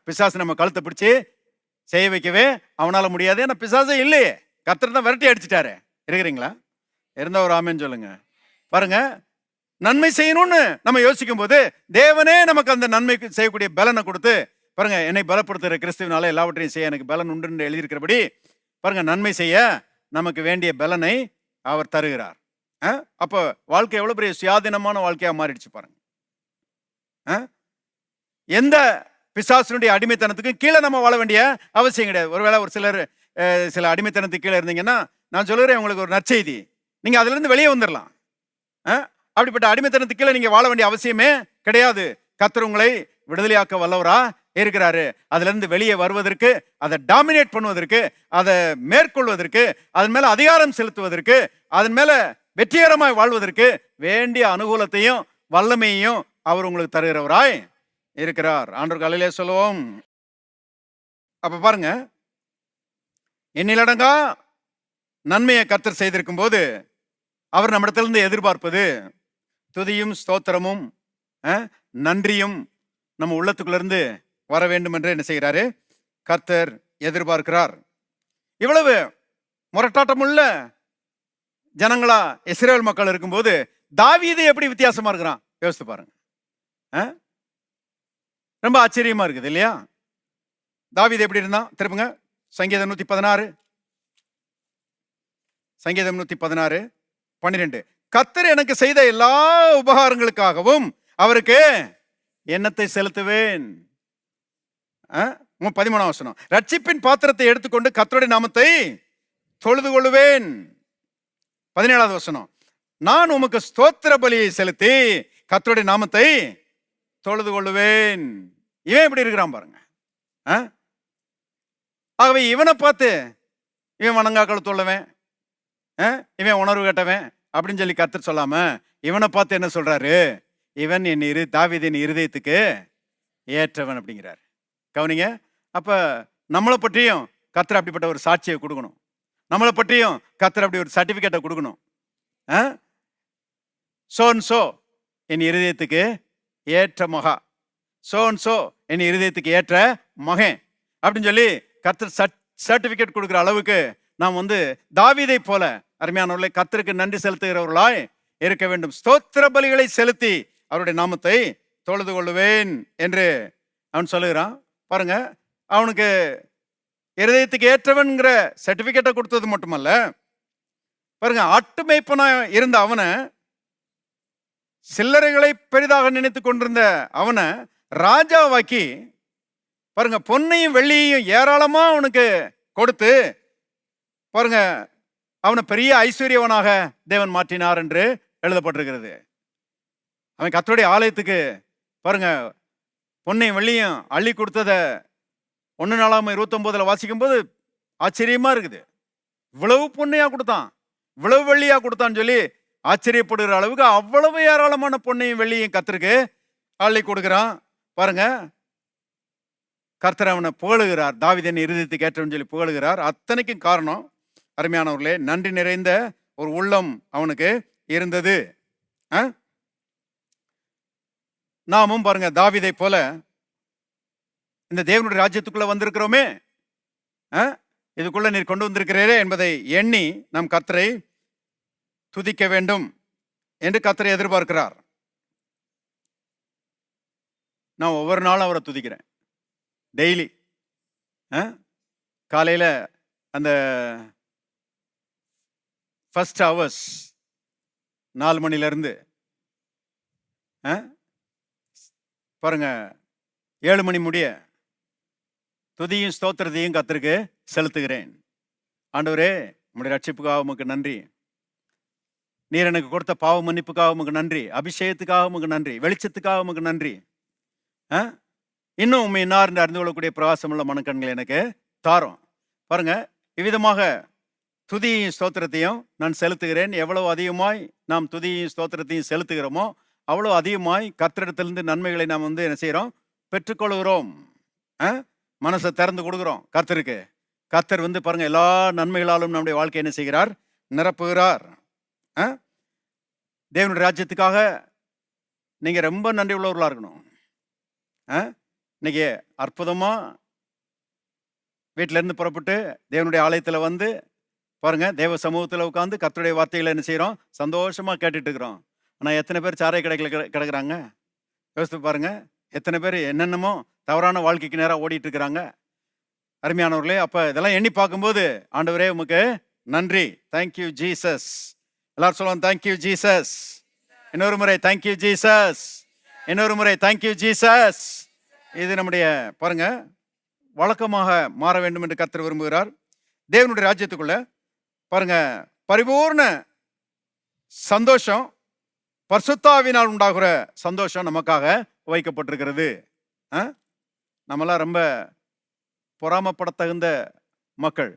பிசாசு நம்ம கழுத்தை பிடிச்சி செய்ய வைக்கவே அவனால முடியாது. ஏன்னா பிசாசே இல்லையே, கர்த்தர் தான் விரட்டி அடிச்சுட்டாரு. இருக்கிறீங்களா? இருந்தா ஒரு ஆமேன்னு சொல்லுங்க. பாருங்க, நன்மை செய்யணும்னு நம்ம யோசிக்கும் போது தேவனே நமக்கு அந்த நன்மை செய்யக்கூடிய பலனை கொடுத்து, பாருங்க, என்னை பலப்படுத்துகிற கிறிஸ்துவினால எல்லாவற்றையும் செய்ய எனக்கு பலன் உண்டு எழுதியிருக்கிறபடி, பாருங்க, நன்மை செய்ய நமக்கு வேண்டிய பலனை அவர் தருகிறார். அப்போ வாழ்க்கை எவ்வளவு பெரிய சுயாதீனமான வாழ்க்கையா மாறிடுச்சு பாருங்க. எந்த பிசாசுனுடைய அடிமைத்தனத்துக்கு கீழே நம்ம வாழ வேண்டிய அவசியம் கிடையாது. ஒருவேளை ஒரு சிலர் சில அடிமைத்தனத்துக்கு கீழே இருந்தீங்கன்னா, நான் சொல்லுறேன் உங்களுக்கு ஒரு நற்செய்தி, நீங்க அதுல இருந்து வெளியே வந்துடலாம். அப்படிப்பட்ட அடிமைத்தனத்துக்கு கீழே நீங்க வாழ வேண்டிய அவசியமே கிடையாது. கர்த்தர் உங்களை விடுதலையாக்க வல்லவரா இருக்கிறாரு. அதுல இருந்து வெளியே வருவதற்கு, அதை டாமினேட் பண்ணுவதற்கு, அதை மேற்கொள்வதற்கு, அதன் மேல அதிகாரம் செலுத்துவதற்கு, அதன் மேல வெற்றிகரமாய் வாழ்வதற்கு வேண்டிய அனுகூலத்தையும் வல்லமையையும் அவர் உங்களுக்கு தருகிறவராய் இருக்கிறார். ஆண்டவருக்கு அல்லேலூயா சொல்லுவோம். அப்ப பாருங்க, எண்ணிலடங்கா நன்மையை கர்த்தர் செய்திருக்கும் போது அவர் நம்மிடத்திலிருந்து எதிர்பார்ப்பது துதியும் ஸ்தோத்திரமும் நன்றியும் நம்ம உள்ளத்துக்குள்ள இருந்து வர வேண்டும் என்று என்ன செய்கிறாரு? கர்த்தர் எதிர்பார்க்கிறார். இவ்வளவு முரட்டாட்டமுள்ள ஜனங்களா இஸ்ரேல் மக்கள் இருக்கும்போது தாவீது எப்படி வித்தியாசமா இருக்கிறான் யோசித்து பாருங்க. ரொம்ப ஆச்சரியமா இருக்குது இல்லையா? தாவீது எப்படி இருந்தான்? திருப்புங்க சங்கீதம் 116, சங்கீதம் 116 12. கர்த்தர் எனக்கு செய்த எல்லா உபகாரங்களுக்காகவும் அவருக்கு எண்ணத்தை செலுத்துவேன். 13ஆம் வசனம், ரட்சிப்பின் பாத்திரத்தை எடுத்துக்கொண்டு கர்த்தருடைய நாமத்தை தொழுது கொள்ளுவேன். 17வது வசனம், நான் உமக்கு ஸ்தோத்திர பலியை செலுத்தி கர்த்தருடைய நாமத்தை தொழுது கொள்ளுவேன். இவன் எப்படி இருக்கிறான் பாருங்க. ஆகவே இவனை பார்த்து இவன் வணங்காக்கள் தொல்லவன், இவன் உணர்வு கட்டவன் அப்படின்னு சொல்லி கர்த்தர் சொல்லாம இவனை பார்த்து என்ன சொல்றாரு? இவன் என் தாவீதின் இருதயத்துக்கு ஏற்றவன் அப்படிங்கிறார். கவனிங்க. அப்ப நம்மளை பற்றியும் கர்த்தர் அப்படிப்பட்ட ஒரு சாட்சியை கொடுக்கணும். நம்மளை பற்றியும் கர்த்தர் அப்படி ஒரு சர்டிபிகேட்டை கொடுக்கணும். சோ என் இருதயத்துக்கு ஏற்ற மகா, சோ என் இருதயத்துக்கு ஏற்ற மகன் அப்படின்னு சொல்லி கர்த்தர் சர்டிபிகேட் கொடுக்குற அளவுக்கு நாம் தாவீதை போல அருமையானவர்களை கர்த்தருக்கு நன்றி செலுத்துகிறவர்களாய் இருக்க வேண்டும். ஸ்தோத்திர பலிகளை செலுத்தி அவருடைய நாமத்தை தொழுது கொள்ளுவேன் என்று அவன் சொல்லுகிறான். பாருங்க, அவனுக்கு இருதயத்துக்கு ஏற்றவன்கிற சர்டிபிகேட்டை கொடுத்தது மட்டுமல்ல, பாருங்க, ஆட்டு மேய்ப்பனா இருந்த அவனை, சில்லறைகளை பெரிதாக நினைத்து கொண்டிருந்த அவனை ராஜாவாக்கி பாருங்க, பொன்னையும் வெள்ளியையும் ஏராளமா அவனுக்கு கொடுத்து பாருங்க, அவனை பெரிய ஐஸ்வர்யவனாக தேவன் மாற்றினார் என்று எழுதப்பட்டிருக்கிறது. அவன் கர்த்தருடைய ஆலயத்துக்கு பாருங்க பொன்னையும் வெள்ளியும் அள்ளி கொடுத்தத 1 நாளாகமம் 29 வாசிக்கும் போது ஆச்சரியமா இருக்குது. இவ்வளவு பொன்னையா கொடுத்தான், இவ்வளவு வெள்ளியா கொடுத்தான்னு சொல்லி ஆச்சரியப்படுகிற அளவுக்கு அவ்வளவு ஏராளமான பொன்னையும் வெள்ளியும் கர்த்தருக்கு அள்ளி கொடுக்கிறான். பாருங்க, கர்த்தர் அவனை புகழுகிறார். தாவீதின் இருதயத்துக்கு ஏற்றவன் சொல்லி புகழுகிறார். அத்தனைக்கும் காரணம் அருமையானவர்களே, நன்றி நிறைந்த ஒரு உள்ளம் அவனுக்கு இருந்தது. நாமும் பாருங்க தாவீதை போல இந்த தேவனுடைய ராஜ்யத்துக்குள்ள வந்திருக்கிறோமே, இதுக்குள்ள நீர் கொண்டு வந்திருக்கிறீரே என்பதை எண்ணி நாம் கர்த்தரை துதிக்க வேண்டும் என்று கர்த்தரை எதிர்பார்க்கிறார். நான் ஒவ்வொரு நாளும் அவரை துதிக்கிறேன், டெய்லி. காலையில் அந்த ஃபர்ஸ்ட் ஹவர்ஸ் 4 மணிலேருந்து பாருங்க 7 மணி முடிய துதியும் ஸ்தோத்திரத்தையும் கர்த்தருக்கு செலுத்துகிறேன். ஆண்டவரே, உம்முடைய ரட்சிப்புக்காக உமக்கு நன்றி, நீர் எனக்கு கொடுத்த பாவ மன்னிப்புக்காக உமக்கு நன்றி, அபிஷேகத்துக்காக உமக்கு நன்றி, வெளிச்சத்துக்காக உமக்கு நன்றி. இன்னும் உண்மை இன்னார்ந்து அறிந்து கொள்ளக்கூடிய பிரகாசமுள்ள மனக்கண்கள் எனக்கு தாரும். பாருங்க, இவ்விதமாக துதியையும் ஸ்தோத்திரத்தையும் நான் செலுத்துகிறேன். எவ்வளவு அதிகமாய் நாம் துதியையும் ஸ்தோத்திரத்தையும் செலுத்துகிறோமோ அவ்வளோ அதிகமாய் கர்த்தரிடத்திலிருந்து நன்மைகளை நாம் என்ன செய்கிறோம்? பெற்றுக்கொள்கிறோம். மனசை திறந்து கொடுக்குறோம் கர்த்தருக்கு. கர்த்தர் பாருங்க எல்லா நன்மைகளாலும் நம்முடைய வாழ்க்கை என்ன செய்கிறார்? நிரப்புகிறார். தேவனுடைய ராஜ்யத்துக்காக நீங்க ரொம்ப நன்றி உள்ளவர்களா இருக்கணும். இன்னைக்கு அற்புதமா வீட்டில இருந்து புறப்பட்டு தேவனுடைய ஆலயத்துல பாருங்க, தேவ சமூகத்துல உட்காந்து கர்த்தருடைய வார்த்தைகளை என்ன செய்யறோம்? சந்தோஷமா கேட்டுட்டு இருக்கிறோம். ஆனா எத்தனை பேர் சாரை கடைகளை கிடக்குறாங்க? யோசித்து பாருங்க. எத்தனை பேர் என்னென்னமோ தவறான வாழ்க்கைக்கு நேரம் ஓடிட்டு இருக்கிறாங்க. அருமையானவர்களே, அப்ப இதெல்லாம் எண்ணி பார்க்கும்போது ஆண்டவரே உமக்கு நன்றி. Thank you Jesus. எல்லாரும் சொல்லுவாங்க தேங்க்யூ ஜீசஸ். இன்னொரு முறை தேங்க்யூ ஜீசஸ். இன்னொரு முறை தேங்க்யூ ஜீசஸ். இது நம்முடைய பாருங்க வழக்கமாக மாற வேண்டும் என்று கர்த்தர் விரும்புகிறார். தேவனுடைய ராஜ்யத்துக்குள்ள பாருங்க பரிபூர்ண சந்தோஷம், பரிசுத்தாவினால் உண்டாகிற சந்தோஷம் நமக்காக வைக்கப்பட்டிருக்கிறது. நம்மளாம் ரொம்ப பொறாமப்படத்தகுந்த மக்கள்.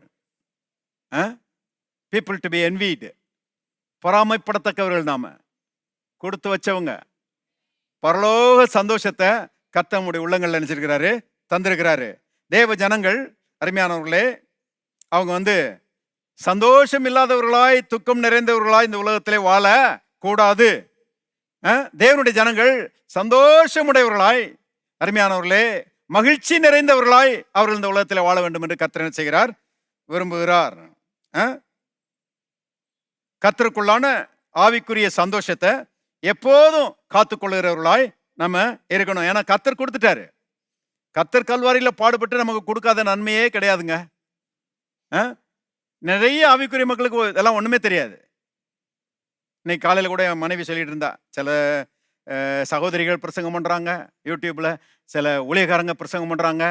பீப்புள் டு பி என்வீடு, பொறாமைப்படத்தக்கவர்கள். நாம கொடுத்து வச்சவங்க. பரலோக சந்தோஷத்தை கர்த்தர் நம்முடைய உள்ளங்கள்ல நினைச்சிருக்கிறாரு, தந்திருக்கிறாரு. தேவ ஜனங்கள் அருமையானவர்களே, அவங்க சந்தோஷம் இல்லாதவர்களாய் துக்கம் நிறைந்தவர்களாய் இந்த உலகத்திலே வாழ கூடாது. தேவனுடைய ஜனங்கள் சந்தோஷமுடையவர்களாய் அருமையானவர்களே மகிழ்ச்சி நிறைந்தவர்களாய் அவர்கள் இந்த உலகத்தில் வாழ வேண்டும் என்று கர்த்தர் என்ன செய்கிறார்? விரும்புகிறார். கர்த்தருக்குள்ளான ஆவிக்குரிய சந்தோஷத்தை எப்போதும் காத்துக்கொள்கிறவர்களாய் நம்ம இருக்கணும். ஏன்னா கர்த்தர் கொடுத்துட்டாரு. கர்த்தர் கல்வாரியில பாடுபட்டு நமக்கு கொடுக்காத நன்மையே கிடையாதுங்க. நிறைய ஆவிக்குரிய மக்களுக்கு இதெல்லாம் ஒண்ணுமே தெரியாது. இன்னைக்கு காலையில கூட என் மனைவி சொல்லிட்டு இருந்தா, சில சகோதரிகள் பிரசங்கம் பண்றாங்க யூடியூப்ல, சில ஊழியக்காரங்க பிரசங்கம் பண்றாங்க.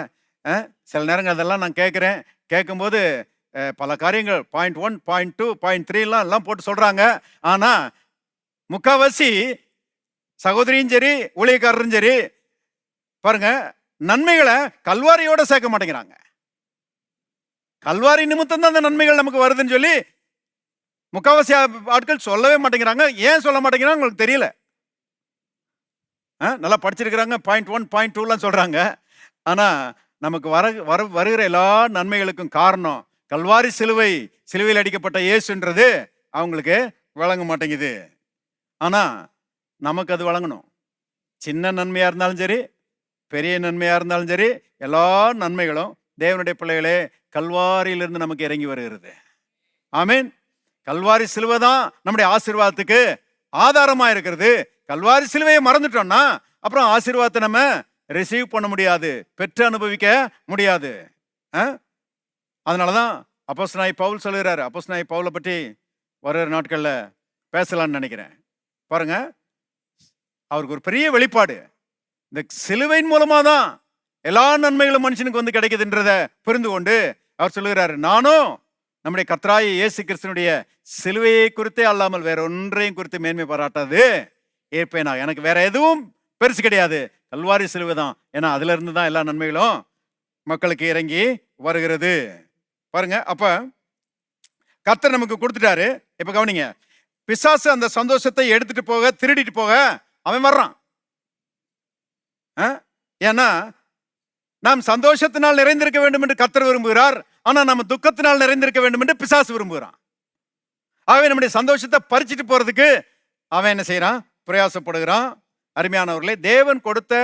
சில நேரங்கள் அதெல்லாம் நான் கேட்குறேன். கேட்கும்போது பல காரியங்கள் .1, .2, .3 எல்லாம் போட்டு சொல்றாங்க. ஆனா முக்காவாசி சகோதரியும் சரி ஊழியக்காரரும் சரி பாருங்க, நன்மைகளை கல்வாரியோட சேர்க்க மாட்டேங்கிறாங்க. கல்வாரி நிமித்தம் தான் அந்த நன்மைகள் நமக்கு வருதுன்னு சொல்லி முக்காவாசி ஆட்கள் சொல்லவே மாட்டேங்கிறாங்க. ஏன் சொல்ல மாட்டேங்கிறாங்க உங்களுக்கு தெரியல. நல்லா படிச்சிருக்கிறாங்க, .1, .2 சொல்றாங்க. ஆனா நமக்கு வருகிற எல்லா நன்மைகளுக்கும் காரணம் கல்வாரி சிலுவையில் அடிக்கப்பட்ட இயேசுன்றது அவங்களுக்கு வழங்க மாட்டேங்குது. ஆனா நமக்கு அது வழங்கணும். சின்ன நன்மையா இருந்தாலும் சரி, பெரிய நன்மையா இருந்தாலும் சரி, எல்லா நன்மைகளும் தேவனுடைய பிள்ளைகளே கல்வாரியிலிருந்து நமக்கு இறங்கி வருகிறது. ஆமீன். கல்வாரி சிலுவை தான் நம்முடைய ஆசீர்வாதத்துக்கு ஆதாரமா இருக்கிறது. கல்வாரி சிலுவையை மறந்துட்டோம்னா அப்புறம் ஆசீர்வாதத்தை நம்ம ரிசீவ் பண்ண முடியாது, பெற்று அனுபவிக்க முடியாது. அதனாலதான் அப்போஸ்தலனாகிய பவுல் சொல்லுகிறாரு. அப்போஸ்தலனாகிய பவுலை பற்றி வருகிற நாட்கள்ல பேசலாம்னு நினைக்கிறேன். பாருங்க, அவருக்கு ஒரு பெரிய வெளிப்பாடு. இந்த சிலுவையின் மூலமா தான் எல்லா நன்மைகளும் மனுஷனுக்கு வந்து கிடைக்குதுன்றத புரிந்து கொண்டு அவர் சொல்லுகிறாரு, நானும் நம்முடைய கர்த்தராகிய இயேசு கிறிஸ்துவினுடைய சிலுவையை குறித்தே அல்லாமல் வேற ஒன்றையும் குறித்து மேன்மை பாராட்டாது ஏற்பேனா. எனக்கு வேற எதுவும் பெருசு கிடையாது, கல்வாரி சிலுவை தான். ஏன்னா அதுல இருந்து தான் எல்லா நன்மைகளும் மக்களுக்கு இறங்கி வருகிறது. பாருங்க, அப்ப கர்த்தர் நமக்கு கொடுத்துட்டாரு. இப்ப கவனிங்க, பிசாசு அந்த சந்தோஷத்தை எடுத்துட்டு போக, திருடிட்டு போக அவன் வர்றான். ஏன்னா நாம் சந்தோஷத்தினால் நிறைந்திருக்க வேண்டும் என்று கர்த்தர் விரும்புகிறார். ஆனா நம்ம துக்கத்தினால் நிறைந்திருக்க வேண்டும் என்று பிசாசு விரும்புகிறான். ஆகவே நம்முடைய சந்தோஷத்தை பறிச்சுட்டு போறதுக்கு அவன் என்ன செய்யறான்? பிரயாசப்படுகிறான். அருமையானவர்களே, தேவன் கொடுத்த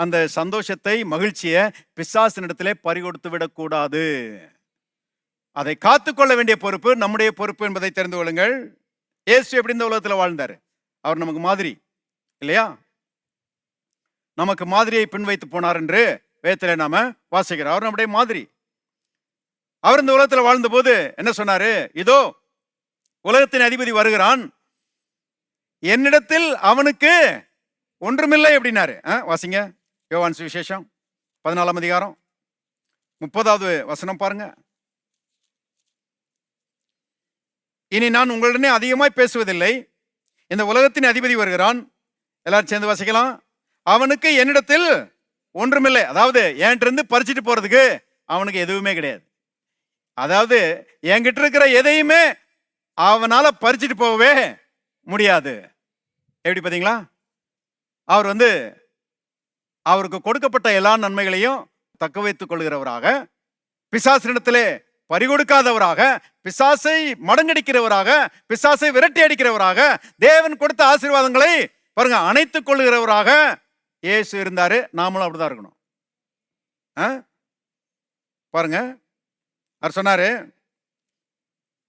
அந்த சந்தோஷத்தை, மகிழ்ச்சியை பிசாசினிடத்திலே பறிகொடுத்து விடக்கூடாது. அதை காத்துக்கொள்ள வேண்டிய பொறுப்பு நம்முடைய பொறுப்பு என்பதை தெரிந்து கொள்ளுங்கள். இயேசு எப்படி இந்த உலகத்தில் வாழ்ந்தாரு? அவர் நமக்கு மாதிரி இல்லையா? நமக்கு மாதிரியை பின் வைத்து போனார் என்று வேதத்திலே நாம வாசிக்கிறோம். அவர் நம்முடைய மாதிரி. அவர் இந்த உலகத்தில் வாழ்ந்த போது என்ன சொன்னாரு? இதோ உலகத்தின் அதிபதி வருகிறான், என்னிடத்தில் அவனுக்கு ஒன்றுமில்லை அப்படின்னாரு. வாசிங்க, யோவான் சுவிசேஷம் 14ஆம் அதிகாரம் 30வது வசனம் பாருங்க. இனி நான் உங்களுடனே அதிகமாய் பேசுவதில்லை, இந்த உலகத்தின் அதிபதி வருகிறான். எல்லாரும் சேர்ந்து வாசிக்கலாம். அவனுக்கு என்னிடத்தில் ஒன்றுமில்லை. அதாவது என்கிட்ட பறிச்சுட்டு போறதுக்கு அவனுக்கு எதுவுமே கிடையாது. அதாவது என்கிட்ட இருக்கிற எதையுமே அவனால பறிச்சுட்டு போகவே முடியாது. எப்படி பாத்தீங்களா? அவர் அவருக்கு கொடுக்கப்பட்ட எல்லா நன்மைகளையும் தக்க வைத்துக் கொள்கிறவராக, பிசாசினிடத்திலே பறிகொடுக்காதவராக, பிசாசை மடங்கடிக்கிறவராக, பிசாசை விரட்டி அடிக்கிறவராக, தேவன் கொடுத்த ஆசீர்வாதங்களை பாருங்க அணைத்துக் கொள்கிறவராக இயேசு இருந்தாரு. நாமளும் அப்படிதான் இருக்கணும். பாருங்க, அவர் சொன்னாரு,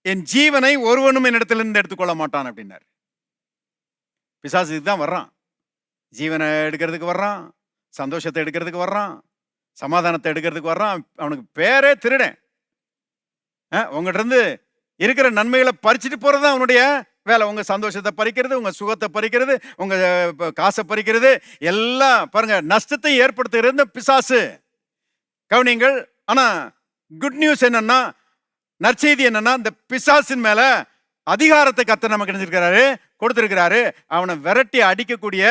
என் ஜீவனை ஒருவனும் என்னிடத்திலிருந்து எடுத்துக்கொள்ள மாட்டான் அப்படின்னாரு. பிசாசுக்கு தான் வர்றான், ஜீவனை எடுக்கிறதுக்கு வர்றான், சந்தோஷத்தை எடுக்கிறதுக்கு வர்றான், சமாதானத்தை எடுக்கிறதுக்கு வர்றான். அவனுக்கு பேரே திருடன். உங்ககிட்ட இருந்து இருக்கிற நன்மைகளை பறிச்சுட்டு போறதுதான் அவனுடைய வேலை. உங்க சந்தோஷத்தை பறிக்கிறது, உங்க சுகத்தை பறிக்கிறது, உங்க காசை பறிக்கிறது, எல்லாம் பாருங்க நஷ்டத்தை ஏற்படுத்துகிறது பிசாசு. கவனிங்கள். ஆனா குட் நியூஸ் என்னன்னா, நற்செய்தி என்னன்னா, இந்த பிசாசின் மேல அதிகாரத்தை கர்த்தர் நமக்கு கிடைச்சிருக்கிறாரு, கொடுத்திருக்கிறாரு. அவனை விரட்டி அடிக்கக்கூடிய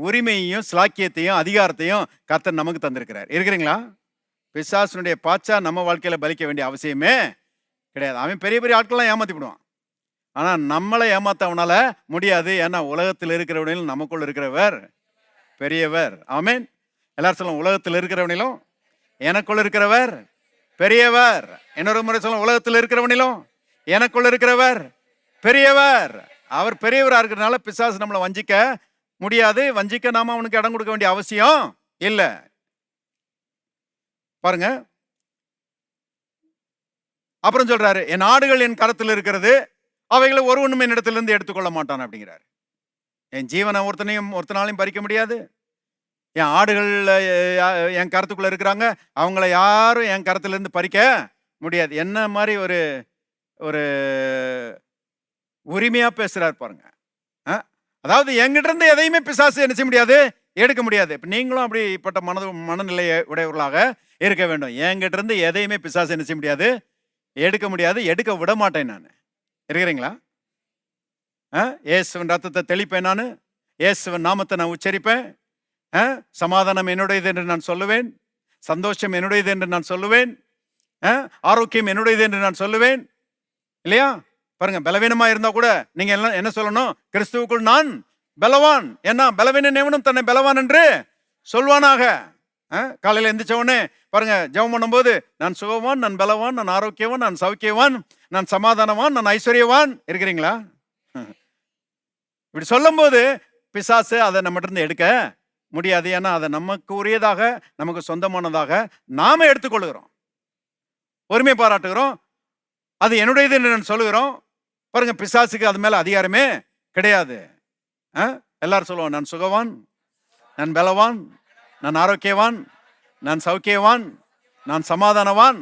உரிமையையும் ஸ்லாக்கியத்தையும் அதிகாரத்தையும் கர்த்தர் நமக்கு தந்திருக்கிறார். இருக்கிறீங்களா? பிசாசினுடைய பாச்சா நம்ம வாழ்க்கையில பலிக்க வேண்டிய அவசியமே கிடையாது. அவன் பெரிய பெரிய ஆட்கள்லாம் ஏமாத்தி விடுவான். ஆனா நம்மளை ஏமாத்த அவனால முடியாது. ஏன்னா உலகத்தில் இருக்கிறவனிலும் நமக்குள் இருக்கிறவர் பெரியவர். ஆமென். எல்லாரும் சொல்லுவோம், உலகத்தில் இருக்கிறவனிலும் எனக்குள்ள இருக்கிறவர் பெரியவர். இன்னொரு முறை சொல்லுவோம், உலகத்தில் இருக்கிறவனிலும் எனக்குள்ள இருக்கிறவர் பெரியவர். அவர் பெரியவரா இருக்கிறதுனால பிசாசு நம்மளை வஞ்சிக்க முடியாது. வஞ்சிக்க நாம அவனுக்கு இடம் கொடுக்க வேண்டிய அவசியம் இல்லை. பாருங்க, அப்புறம் சொல்றாரு, என் ஆடுகள் என் கரத்தில் இருக்கிறது, அவைகளை ஒருவனும் என்னிடத்திலிருந்து எடுத்துக்கொள்ள மாட்டான் அப்படிங்கிறாரு. என் ஜீவனை ஒருத்தனாலையும் பறிக்க முடியாது. என் ஆடுகள் என் கருத்துக்குள்ள இருக்கிறாங்க, அவங்கள யாரும் என் கருத்திலிருந்து பறிக்க முடியாது. என்ன மாதிரி ஒரு ஒரு உரிமையா பேசுறாரு பாருங்க. அதாவது என்கிட்ட இருந்து எதையுமே பிசாசு என்ன செய்ய முடியாது, எடுக்க முடியாது. இப்ப நீங்களும் அப்படிப்பட்ட மனநிலையை உடையவர்களாக இருக்க வேண்டும். என்கிட்ட இருந்து எதையுமே பிசாசு என்ன செய்ய முடியாது, எடுக்க முடியாது, எடுக்க விட மாட்டேன். நான் இருக்கிறீங்களா? இயேசுவின் ரத்தத்தை தெளிப்பேன், நான் இயேசுவின் நாமத்தை நான் உச்சரிப்பேன். சமாதானம் என்னுடையது என்று நான் சொல்லுவேன், சந்தோஷம் என்னுடையது என்று நான் சொல்லுவேன், ஆரோக்கியம் என்னுடையது என்று நான் சொல்லுவேன். இல்லையா? பாருங்க, பலவீனமா இருந்தா கூட நீங்க எல்லாம் என்ன சொல்லணும்? கிறிஸ்துவுக்குள் நான் பலவான். ஏன்னா பலவீனன் எவனும் தன்னை பலவான் என்று சொல்வானாக. காலையில எந்திரிச்ச உடனே பாருங்க, ஜெபம் பண்ணும்போது நான் சுகவான், நான் பலவான், நான் ஆரோக்கியவான், நான் சௌக்கியவான், நான் சமாதானவான், நான் ஐஸ்வர்யவான். இருக்கிறீங்களா? இப்படி சொல்லும் போது பிசாசு அதை நம்மகிட்ட இருந்து எடுக்க முடியாது. ஏன்னா அதை நமக்கு உரியதாக, நமக்கு சொந்தமானதாக நாம எடுத்துக்கொள்கிறோம், உரிமை பாராட்டுகிறோம், அது என்னுடையது என்று நான் சொல்லுகிறோம். பாருங்க, பிசாசுக்கு அது மேல அதிகாரமே கிடையாது. எல்லாரும் சொல்லுவோம், நான் சுகவான், நான் பலவான், நான் ஆரோக்கியவான், நான் சௌக்கியவான், நான் சமாதானவான்,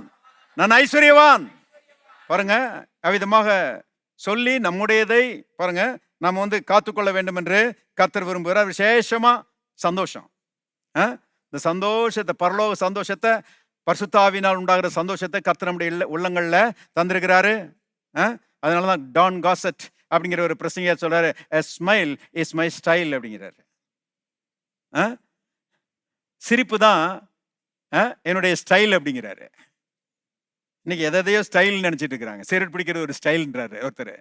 நான் ஐஸ்வர்யவான். பாருங்க, அவ்விதமாக சொல்லி நம்முடையதை பாருங்க நாம் காத்துக்கொள்ள வேண்டும் என்று கர்த்தர் விரும்புகிறார். விசேஷமா சந்தோஷம், இந்த சந்தோஷத்தை, பரலோக சந்தோஷத்தை, பரிசுத்தாவினால் உண்டாகிற சந்தோஷத்தை கர்த்தர் நம்முடைய உள்ளங்கள்ல தந்திருக்கிறாரு. அதனாலதான் டான் காசட் அப்படிங்கிற ஒரு பிரசங்கியார் சொல்றாரு, a smile is my style அப்படிங்கிறாரு. சிரிப்பு தான் என்னுடைய ஸ்டைல் அப்படிங்கிறாரு. இன்னைக்கு எதையோ ஸ்டைல் நினைச்சிட்டு இருக்கிறாங்க. சிகரெட் பிடிக்கிற ஒரு ஸ்டைல்ன்றாரு ஒருத்தர்.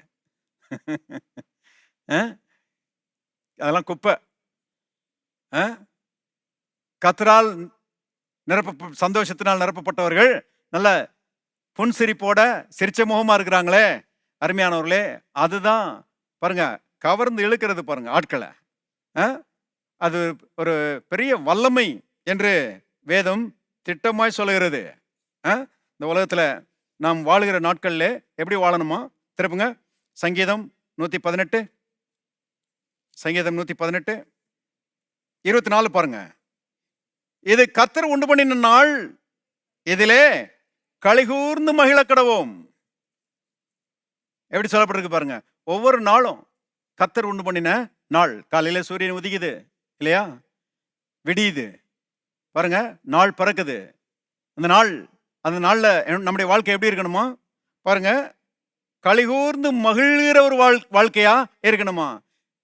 அதெல்லாம் குப்பை. கர்த்தரால் சந்தோஷத்தினால் நிரப்பப்பட்டவர்கள் நல்ல புன்சிரிப்போட சிரிச்ச முகமா இருக்கிறாங்களே, அருமையானவர்களே, அதுதான் பாருங்க கவர்ந்து இழுக்கிறது பாருங்க ஆட்களை. அது ஒரு பெரிய வல்லமை என்று வேதம் திட்டமாய் சொல்லுகிறது. இந்த உலகத்துல நாம் வாழுகிற நாட்கள்ல எப்படி வாழணுமா? திருப்புங்க சங்கீதம் 118, சங்கீதம் 118 24 பாருங்க. இது கர்த்தர் உண்டு பண்ணின நாள், இதிலே களிகூர்ந்து மகிழ கடவோம். எப்படி சொல்லப்பட்டிருக்கு பாருங்க. ஒவ்வொரு நாளும் கர்த்தர் உண்டு பண்ணின நாள். காலையில சூரியன் உதிக்குது இல்லையா, விடியுது பாருங்க, நாள் பிறக்குது. அந்த நாள்ல நம்முடைய வாழ்க்கை எப்படி இருக்கணுமா பாருங்க, களிகூர்ந்து மகிழ்கிற ஒரு வாழ்க்கையா இருக்கணுமா?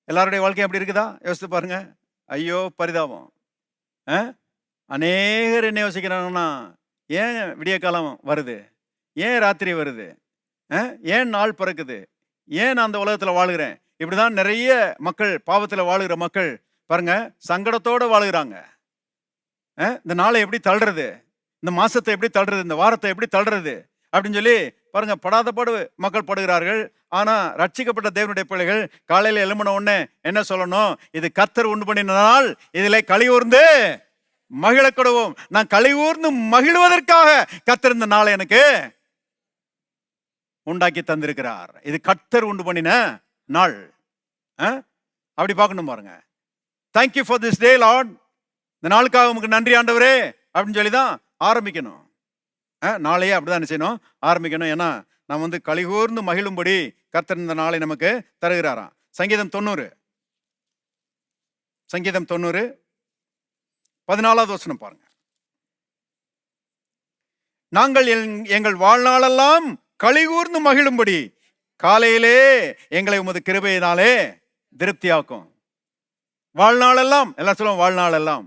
எல்லாருடைய வாழ்க்கை எப்படி இருக்குதா யோசித்து பாருங்க. ஐயோ பரிதாபம். அநேகர் என்ன யோசிக்கிறாங்கன்னா, ஏன் விடிய காலம் வருது, ஏன் ராத்திரி வருது, ஏன் நாள் பிறக்குது, ஏன் நான் அந்த உலகத்துல வாழுகிறேன்? இப்படிதான் நிறைய மக்கள், பாவத்துல வாழுகிற மக்கள் பாருங்க சங்கடத்தோட வாழுகிறாங்க. இந்த நாளை எப்படி தள்ளுறது, இந்த மாசத்தை எப்படி தள்ளுறது, இந்த வாரத்தை எப்படி தள்ளுறது அப்படின்னு சொல்லி பாருங்க படாத பாடு மக்கள் படுகிறார்கள். ஆனா ரட்சிக்கப்பட்ட தேவனுடைய பிள்ளைகள் காலையில எழும்பின உடனே என்ன சொல்லணும்? இது கர்த்தர் உண்டு பண்ணின நாள், இதிலே களிகூர்ந்து மகிழக்கூடவும். நான் களிகூர்ந்து மகிழ்வதற்காக கர்த்தர் இந்த நாளை எனக்கு உண்டாக்கி தந்திருக்கிறார். இது கர்த்தர் உண்டு பண்ணின நாள். அப்படி பார்க்கணும் பாருங்க. Thank you for this day Lord, இந்த நாளுக்காக உங்களுக்கு நன்றி ஆண்டவரே அப்படின்னு சொல்லி தான் ஆரம்பிக்கணும். நாளையே அப்படிதான் செய்யணும், ஆரம்பிக்கணும். ஏன்னா நாம் களிகூர்ந்து மகிழும்படி கர்த்தர் இந்த நாளை நமக்கு தருகிறாராம். சங்கீதம் 90, சங்கீதம் 90 14வது வசனம் பாருங்க. நாங்கள் எங்கள் வாழ்நாளெல்லாம் களிகூர்ந்து மகிழும்படி காலையிலே எங்களை உமது கிருபையினாலே திருப்தியாக்கும். வாழ்நாளெல்லாம், எல்லாம் சொல்லுவோம் வாழ்நாளெல்லாம்.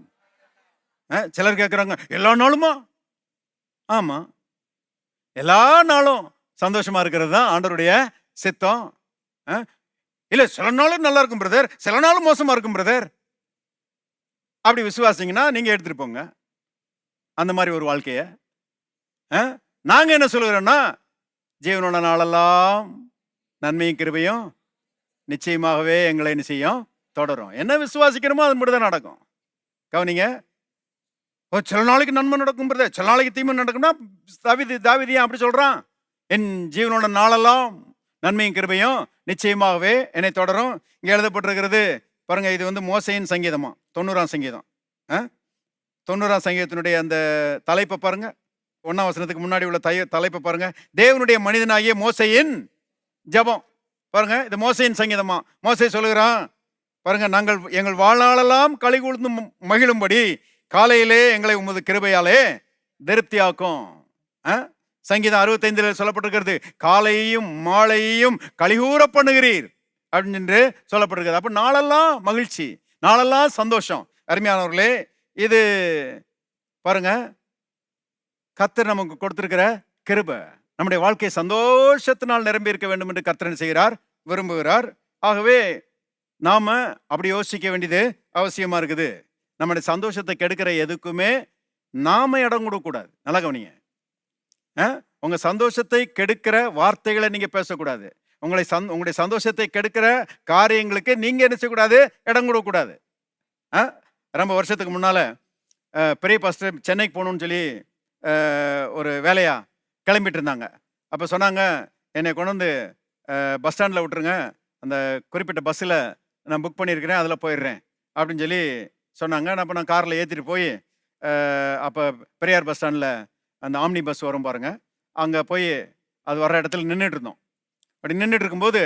சிலர் கேட்கிறாங்க, எல்லா நாளுமா? ஆமா, எல்லா நாளும் சந்தோஷமா இருக்கிறது தான் ஆண்டவருடைய சித்தம். இல்ல சில நாளும் நல்லா இருக்கும் பிரதர், சில நாளும் மோசமா இருக்கும் பிரதர். அப்படி விசுவாசிங்கன்னா நீங்க எடுத்துட்டு போங்க அந்த மாதிரி ஒரு வாழ்க்கைய. நாங்க என்ன சொல்லுகிறோம்னா, ஜீவனோட நாளெல்லாம் நன்மையும் கிருபையும் நிச்சயமாகவே எங்களை என்ன செய்யும், தொடரும். என்ன விசுவாசிக்கிறோமோ அது மட்டும் தான் நடக்கும். கவனிங்க, சில நாளைக்கு நன்மை நடக்கும் பிரதர், சில நாளைக்கு தீமை நடக்கும்னா தாவீது ஏன் அப்படி சொல்றான்? என் ஜீவனோட நாளெல்லாம் நன்மையும் கிருபையும் நிச்சயமாகவே என்னை தொடரும். இங்க எழுதப்பட்டிருக்கிறது பாருங்க, இது வந்து மோசையின் சங்கீதமா, 90ஆம் சங்கீதம். 90ஆம் சங்கீதத்தினுடைய அந்த தலைப்பை பாருங்க, 1ஆம் வசனத்துக்கு முன்னாடி உள்ள தலைப்பை பாருங்க. தேவனுடைய மனிதனாகிய மோசையின் ஜெபம். பாருங்க, இது மோசையின் சங்கீதமா. மோசே சொல்லுகிறான் பாருங்க, நாங்கள் எங்கள் வாழ்நாளெல்லாம் களி கூர்ந்து மகிழும்படி காலையிலே எங்களை உமது கிருபையாலே திருப்தியாக்கும். சங்கீதம் 65 சொல்லப்பட்டிருக்கிறது, காலையையும் மாலையையும் கலிகூற பண்ணுகிறீர் அப்படின்னு சொல்லப்பட்டிருக்கிறது. அப்ப நாளெல்லாம் மகிழ்ச்சி, நாளெல்லாம் சந்தோஷம். அருமையானவர்களே, இது பாருங்க, கர்த்தர் நமக்கு கொடுத்திருக்கிற கிருபை. நம்முடைய வாழ்க்கை சந்தோஷத்தினால் நிரம்பி இருக்க வேண்டும் என்று கர்த்தர் செய்கிறார், விரும்புகிறார். ஆகவே நாம அப்படி யோசிக்க வேண்டியது அவசியமா இருக்குது. நம்முடைய சந்தோஷத்தை கெடுக்கிற எதுக்குமே நாம இடம் கொடுக்கக்கூடாது. நல்லா கவனிங்க. உங்க சந்தோஷத்தை கெடுக்கிற வார்த்தைகளை நீங்க பேசக்கூடாது. உங்களுடைய சந்தோஷத்தை கெடுக்கிற காரியங்களுக்கு நீங்க என்ன செய்யக்கூடாது, இடம் கொடுக்கக்கூடாது. ரொம்ப வருஷத்துக்கு முன்னால பெரிய பாஸ்டர் சென்னைக்கு போகணும்னு சொல்லி ஒரு வேலையா கிளம்பிட்டு இருந்தாங்க. அப்போ சொன்னாங்க, என்னை கொண்டு வந்து பஸ் ஸ்டாண்டில் விட்டுருங்க, அந்த குறிப்பிட்ட பஸ்ஸில் நான் புக் பண்ணியிருக்கிறேன், அதில் போயிடுறேன் அப்படின்னு சொல்லி சொன்னாங்க. அப்போ நான் காரில் ஏற்றிட்டு போய் அப்போ பெரியார் பஸ் ஸ்டாண்டில் அந்த ஆம்னி பஸ் வரும் பாருங்க, அங்கே போய் அது வர்ற இடத்துல நின்றுட்டு இருந்தோம். அப்படி நின்றுட்டு இருக்கும்போது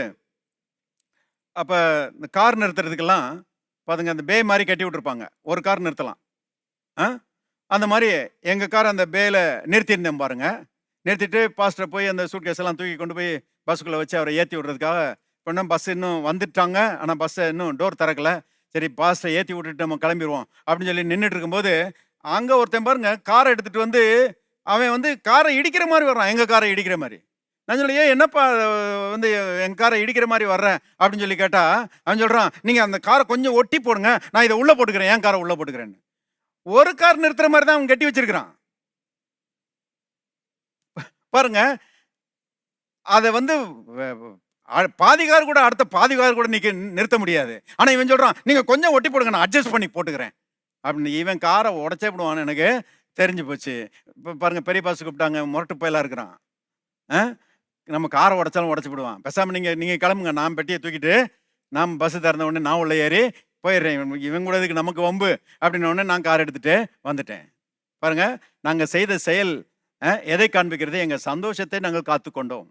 அப்போ இந்த கார் நிறுத்துறதுக்கெல்லாம் பாருங்க, அந்த பே மாதிரி கட்டி விட்டுருப்பாங்க, ஒரு கார் நிறுத்தலாம். அந்த மாதிரி எங்கள் கார் அந்த பேல நிறுத்தியிருந்தேன் பாருங்க. நிறுத்திட்டு பாஸ்டரை போய் அந்த சூட்கேஸ் எல்லாம் தூக்கி கொண்டு போய் பஸ்ஸுக்குள்ளே வச்சு அவரை ஏற்றி விடுறதுக்காக இன்னும் பஸ் இன்னும் வந்துட்டாங்க, ஆனால் பஸ்ஸை இன்னும் டோர் திறக்கல. சரி, பாஸ்டரை ஏற்றி விட்டுட்டு நம்ம கிளம்பிடுவோம் அப்படின்னு சொல்லி நின்றுட்டு இருக்கும்போது அங்கே ஒருத்தன் பாருங்க காரை எடுத்துகிட்டு வந்து அவன் வந்து காரை இடிக்கிற மாதிரி வர்றான், எங்கள் காரை இடிக்கிற மாதிரி. நான் சொல்லி, ஏன் என்னப்பா வந்து எங்கள் காரை இடிக்கிற மாதிரி வர்றேன் அப்படின்னு சொல்லி கேட்டால் அவன் சொல்கிறான், நீங்கள் அந்த காரை கொஞ்சம் ஒட்டி போடுங்க, நான் இதை உள்ளே போட்டுக்கிறேன், என் காரை உள்ளே போட்டுக்கிறேன்னு. ஒரு கார் நிறுத்துற மாதிரி தான் அவன் கட்டி வச்சிருக்கிறான் பாருங்க. அதை வந்து பாதி கார் கூட அடுத்த பாதி கார் கூட நீங்க நிறுத்த முடியாது. ஆனா இவன் சொல்றான், நீங்க கொஞ்சம் ஒட்டி போடுங்க, நான் அட்ஜஸ்ட் பண்ணி போட்டுக்கிறேன் அப்படின்னு. இவன் காரை உடச்சே விடுவான்னு எனக்கு தெரிஞ்சு போச்சு. இப்போ பாருங்க, பெரிய பாசு கூப்பிட்டாங்க, முரட்டு பயலா இருக்கிறான். நம்ம காரை உடைச்சாலும் உடச்சி விடுவான். பேசாம நீங்க கிளம்புங்க, நான் பெட்டியை தூக்கிட்டு நான் பஸ் திறந்த உடனே நான் உள்ள ஏறி போயிடுறேன், இவன் கூட இதுக்கு நமக்கு வம்பு அப்படின்ன உடனே நான் கார் எடுத்துட்டு வந்துட்டேன். பாருங்க, நாங்க செய்த செயல் எதை காண்பிக்கிறது? எங்க சந்தோஷத்தை நாங்கள் காத்துக்கொண்டோம்.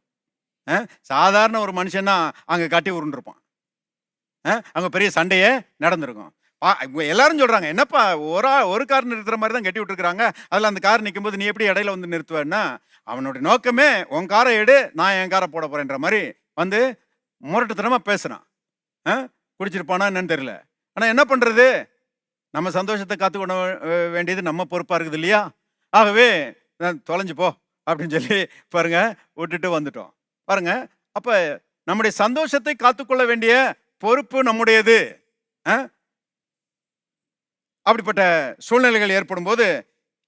சாதாரண ஒரு மனுஷன்னா அங்க கட்டி உருண்டிருப்பான், அங்க பெரிய சண்டையே நடந்திருக்கும். எல்லாரும் சொல்றாங்க, என்னப்பா ஒரு கார் நிறுத்துற மாதிரி தான் கட்டி விட்டுருக்காங்க, அதுல அந்த கார் நிற்கும் போது நீ எப்படி இடையில வந்து நிறுத்துவேன்னா, அவனுடைய நோக்கமே உன் காரை எடு, நான் என் காரை போட போறேன்ற மாதிரி வந்து முரட்டுத்தனமா பேசுறான். குடிச்சிருப்பானா என்னன்னு தெரியல. ஆனா என்ன பண்றது, நம்ம சந்தோஷத்தை காத்துக்கொள்ள வேண்டியது நம்ம பொறுப்பா இருக்குது இல்லையா? ஆகவே தொலைஞ்சு போ அப்படின்னு சொல்லி பாருங்க விட்டுட்டு வந்துட்டோம். பாருங்க, அப்ப நம்முடைய சந்தோஷத்தை காத்துக்கொள்ள வேண்டிய பொறுப்பு நம்முடையது. அப்படிப்பட்ட சூழ்நிலைகள் ஏற்படும் போது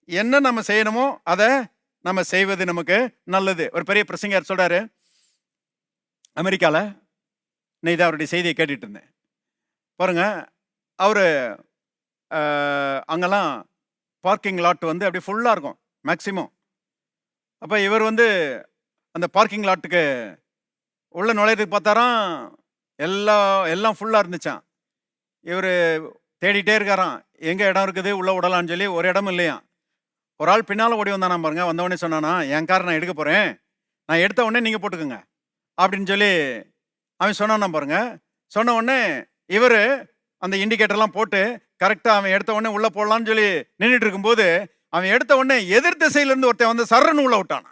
என்ன நம்ம செய்யணுமோ அதை நம்ம செய்வது நமக்கு நல்லது. ஒரு பெரிய பிரசங்கர் சொல்றாரு, அமெரிக்கால நான் அவருடைய செய்தியை கேட்டுட்டு இருந்தேன். பாருங்க, அவரு அங்கெல்லாம் பார்க்கிங் லாட் வந்து அப்படியே ஃபுல்லா இருக்கும் மேக்சிமம். அப்ப இவர் வந்து அந்த பார்க்கிங் லாட்டுக்கு உள்ள நுழையதுக்கு பார்த்தாராம், எல்லாம் ஃபுல்லா இருந்துச்சான். இவர் தேடிட்டே இருக்காராம், எங்க இடம் இருக்குது உள்ள விடலான்னு சொல்லி. ஒரு இடம் இல்லையா. ஒரு ஆள் பின்னால ஓடி வந்தானா பாருங்க. வந்தவொடனே சொன்னானா, என் காரை நான் எடுக்க போறேன், நான் எடுத்த உடனே நீங்க போட்டுக்கோங்க அப்படின்னு சொல்லி அவன் சொன்னானா பாருங்க. சொன்ன உடனே இவர் அந்த இண்டிகேட்டர்லாம் போட்டு கரெக்டா அவன் எடுத்த உடனே உள்ள போடலான்னு சொல்லி நின்றுட்டு இருக்கும்போது அவன் எடுத்த உடனே எதிர் திசையில இருந்து ஒருத்தன் வந்து சர்றன்னு உள்ள விட்டானா.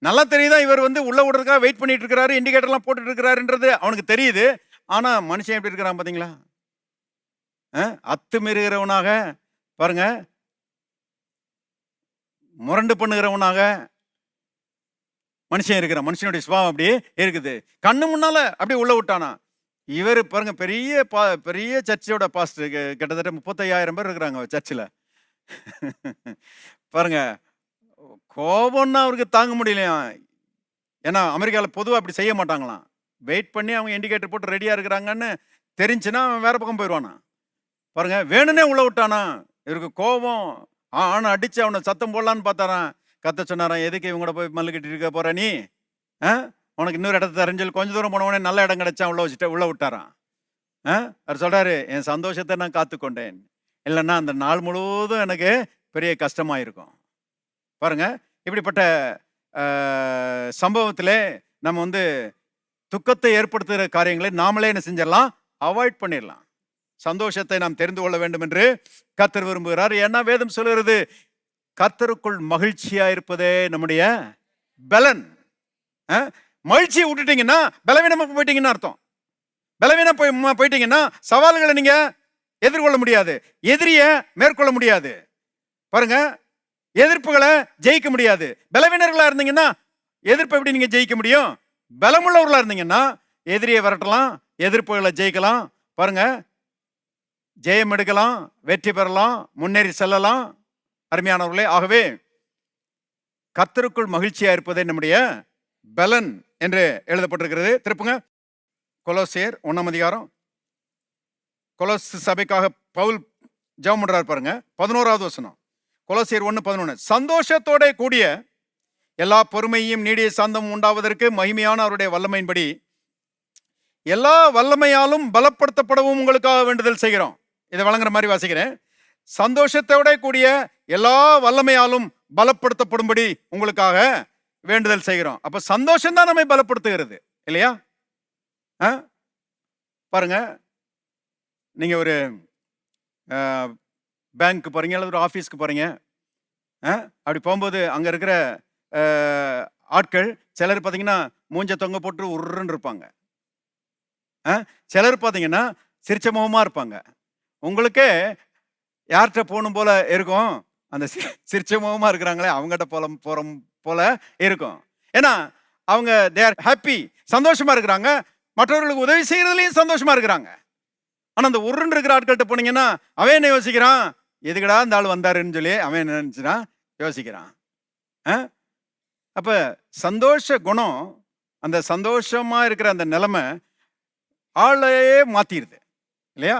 நல்லா தெரியுதா, இவர் வந்து உள்ள விடுறதுக்காக வெயிட் பண்ணிட்டு இருக்கிறாரு, இண்டிகேட்டர்லாம் போட்டுட்டு இருக்கிறாருன்றது அவனுக்கு தெரியுது. ஆனா மனுஷன் எப்படி இருக்கிறான் பாத்தீங்களா? அத்துமீறுகிறவனாக பாருங்க, முரண்டு பண்ணுகிறவனாக மனுஷன் இருக்கிறான். மனுஷனுடைய சுபாவம் அப்படியே இருக்குது. கண்ணு முன்னால அப்படியே உள்ள விட்டானா. இவர் பாருங்க, பெரிய சர்ச்சோட பாஸ்டர், கிட்டத்தட்ட 35,000 பேர் இருக்கிறாங்க சர்ச்சில். பாருங்க, கோபம்னா அவருக்கு தாங்க முடியலையா. ஏன்னா அமெரிக்காவில் பொதுவாக அப்படி செய்ய மாட்டாங்களாம். வெயிட் பண்ணி அவங்க இண்டிகேட்டர் போட்டு ரெடியா இருக்கிறாங்கன்னு தெரிஞ்சுன்னா அவன் வேற பக்கம் போயிடுவானா. பாருங்க, வேணும்னே உள்ள விட்டானா. இவருக்கு கோபம், ஆனா அடிச்சு அவனை சத்தம் போடலான்னு பார்த்தாரான். கத்த சொன்னாரான், எதுக்கு இவங்க கூட போய் மல்லு கட்டி இருக்க போற நீ? உனக்கு இன்னொரு இடத்த தரேன்னு சொல்லி கொஞ்சம் தூரம் போனவொடனே நல்ல இடம் கிடைச்சா உள்ள விட்டாரான். அவர் சொல்றாரு, என் சந்தோஷத்தை நான் காத்துக்கொண்டேன், இல்லைன்னா அந்த நாள் முழுவதும் எனக்கு பெரிய கஷ்டமா இருக்கும். பாருங்க, இப்படிப்பட்ட சம்பவத்திலே நம்ம வந்து துக்கத்தை ஏற்படுத்துகிற காரியங்களை நாமளே என்ன செஞ்சிடலாம், அவாய்ட் பண்ணிடலாம். சந்தோஷத்தை நாம் தெரிந்து கொள்ள வேண்டும் என்று கர்த்தர் விரும்புகிறார். ஏன்னா வேதம் சொல்கிறது, கர்த்தருக்குள் மகிழ்ச்சியா இருப்பதே நம்முடைய பலன். மகிழ்ச்சியை விட்டுட்டீங்கன்னா பலவீனமா போயிட்டீங்கன்னு அர்த்தம். பலவீனம் போயிட்டீங்கன்னா சவால்களை நீங்க எதிர்கொள்ள முடியாது, எதிரிய மேற்கொள்ள முடியாது. பாருங்க, எதிர்ப்புகளை ஜெயிக்க முடியாது. பலவீனர்களா இருந்தீங்கன்னா எதிர்ப்பை எப்படி நீங்க ஜெயிக்க முடியும்? பலமுள்ளவர்களா இருந்தீங்கன்னா எதிரியை விரட்டலாம், எதிர்ப்புகளை ஜெயிக்கலாம். பாருங்க, ஜெயம் எடுக்கலாம், வெற்றி பெறலாம், முன்னேறி செல்லலாம். அருமையானவர்களே, ஆகவே கர்த்தருக்குள் மகிழ்ச்சியா இருப்பதே நம்முடைய பலன் என்று எழுதப்பட்டிருக்கிறது. திருப்புங்க கொலோசியர் 1ஆம் அதிகாரம். கொலோஸ் சபைக்காக பவுல் ஜெபம் பண்றாரு பாருங்க, 11வது வசனம். கொலோசியர் 1:11. சந்தோஷத்தோட கூடிய எல்லா பொறுமையும் நீடிய சாந்தமும் உண்டாவதற்கு மகிமையான அவருடைய வல்லமையின்படி எல்லா வல்லமையாலும் பலப்படுத்தப்படவும் உங்களுக்காக வேண்டுதல் செய்கிறோம். இதை வழங்குற மாதிரி வாசிக்கிறேன். சந்தோஷத்தோட கூடிய எல்லா வல்லமையாலும் பலப்படுத்தப்படும்படி உங்களுக்காக வேண்டுதல் செய்கிறோம். அப்ப சந்தோஷம் தான் நம்மை பலப்படுத்துகிறது, இல்லையா? பாருங்க, நீங்க ஒரு பேங்க்கு போறீங்க அல்லது ஒரு ஆஃபீஸ்க்கு போறீங்க. அப்படி போகும்போது அங்க இருக்கிற ஆட்கள் சிலர் பார்த்தீங்கன்னா மூஞ்ச தொங்க போட்டு உருன்னு இருப்பாங்க. சிலர் பார்த்தீங்கன்னா சிரிச்ச முகமா இருப்பாங்க. உங்களுக்கே யார்கிட்ட போகணும் போல இருக்கும், அந்த சிரிச்ச முகமா இருக்கிறாங்களே அவங்ககிட்ட போற போல இருக்கும். ஏன்னா அவங்க தே ஆர் ஹாப்பி, சந்தோஷமா இருக்கிறாங்க, மற்றவர்களுக்கு உதவி செய்யறதுலையும் சந்தோஷமா இருக்கிறாங்க. ஆனா அந்த உருன்னு இருக்கிற ஆட்கள்கிட்ட போனீங்கன்னா அவன் என்ன யோசிக்கிறான், எதுக்கடா இந்த ஆள் வந்தாருன்னு சொல்லி அவன் என்ன நினைச்சுறான், யோசிக்கிறான். அப்ப சந்தோஷ குணம், அந்த சந்தோஷமா இருக்கிற அந்த நிலைமை ஆளையே மாத்திருது, இல்லையா?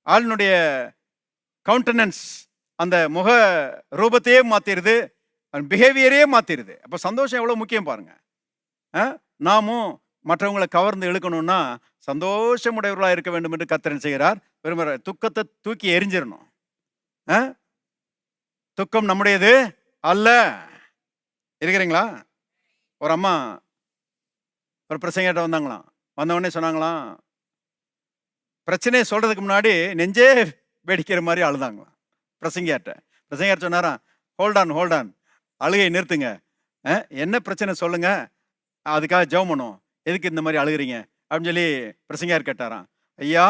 ஆளுனுடைய கவுண்டனன்ஸ், அந்த முக ரூபத்தையே மாத்திருது, பிஹேவியரே மாத்திருது. அப்ப சந்தோஷம் எவ்வளவு முக்கியம் பாருங்க. நாமும் மற்றவங்களை கவர்ந்து இழுக்கணும்னா சந்தோஷமுடையவர்களாக இருக்க வேண்டும் என்று கர்த்தர் செய்கிறார், விரும்புகிறார். துக்கத்தை தூக்கி எரிஞ்சிடணும். துக்கம் நம்முடையது அல்ல. இருக்கிறீங்களா? ஒரு அம்மா ஒரு பிரசங்கிட்ட வந்தாங்களாம். வந்தவொடனே சொன்னாங்களாம், பிரச்சனையை சொல்றதுக்கு முன்னாடி நெஞ்சே வெடிக்கிற மாதிரி அழுதாங்களாம் பிரசங்கியார்ட்ட. பிரசங்கியார் சொன்னாராம், ஹோல்டான், அழுகை நிறுத்துங்க, என்ன பிரச்சனை சொல்லுங்க, அதுக்காக ஜெபம் பண்ணும், எதுக்கு இந்த மாதிரி அழுகுறீங்க அப்படின்னு சொல்லி பிரசங்கியார் கேட்டாராம். ஐயா,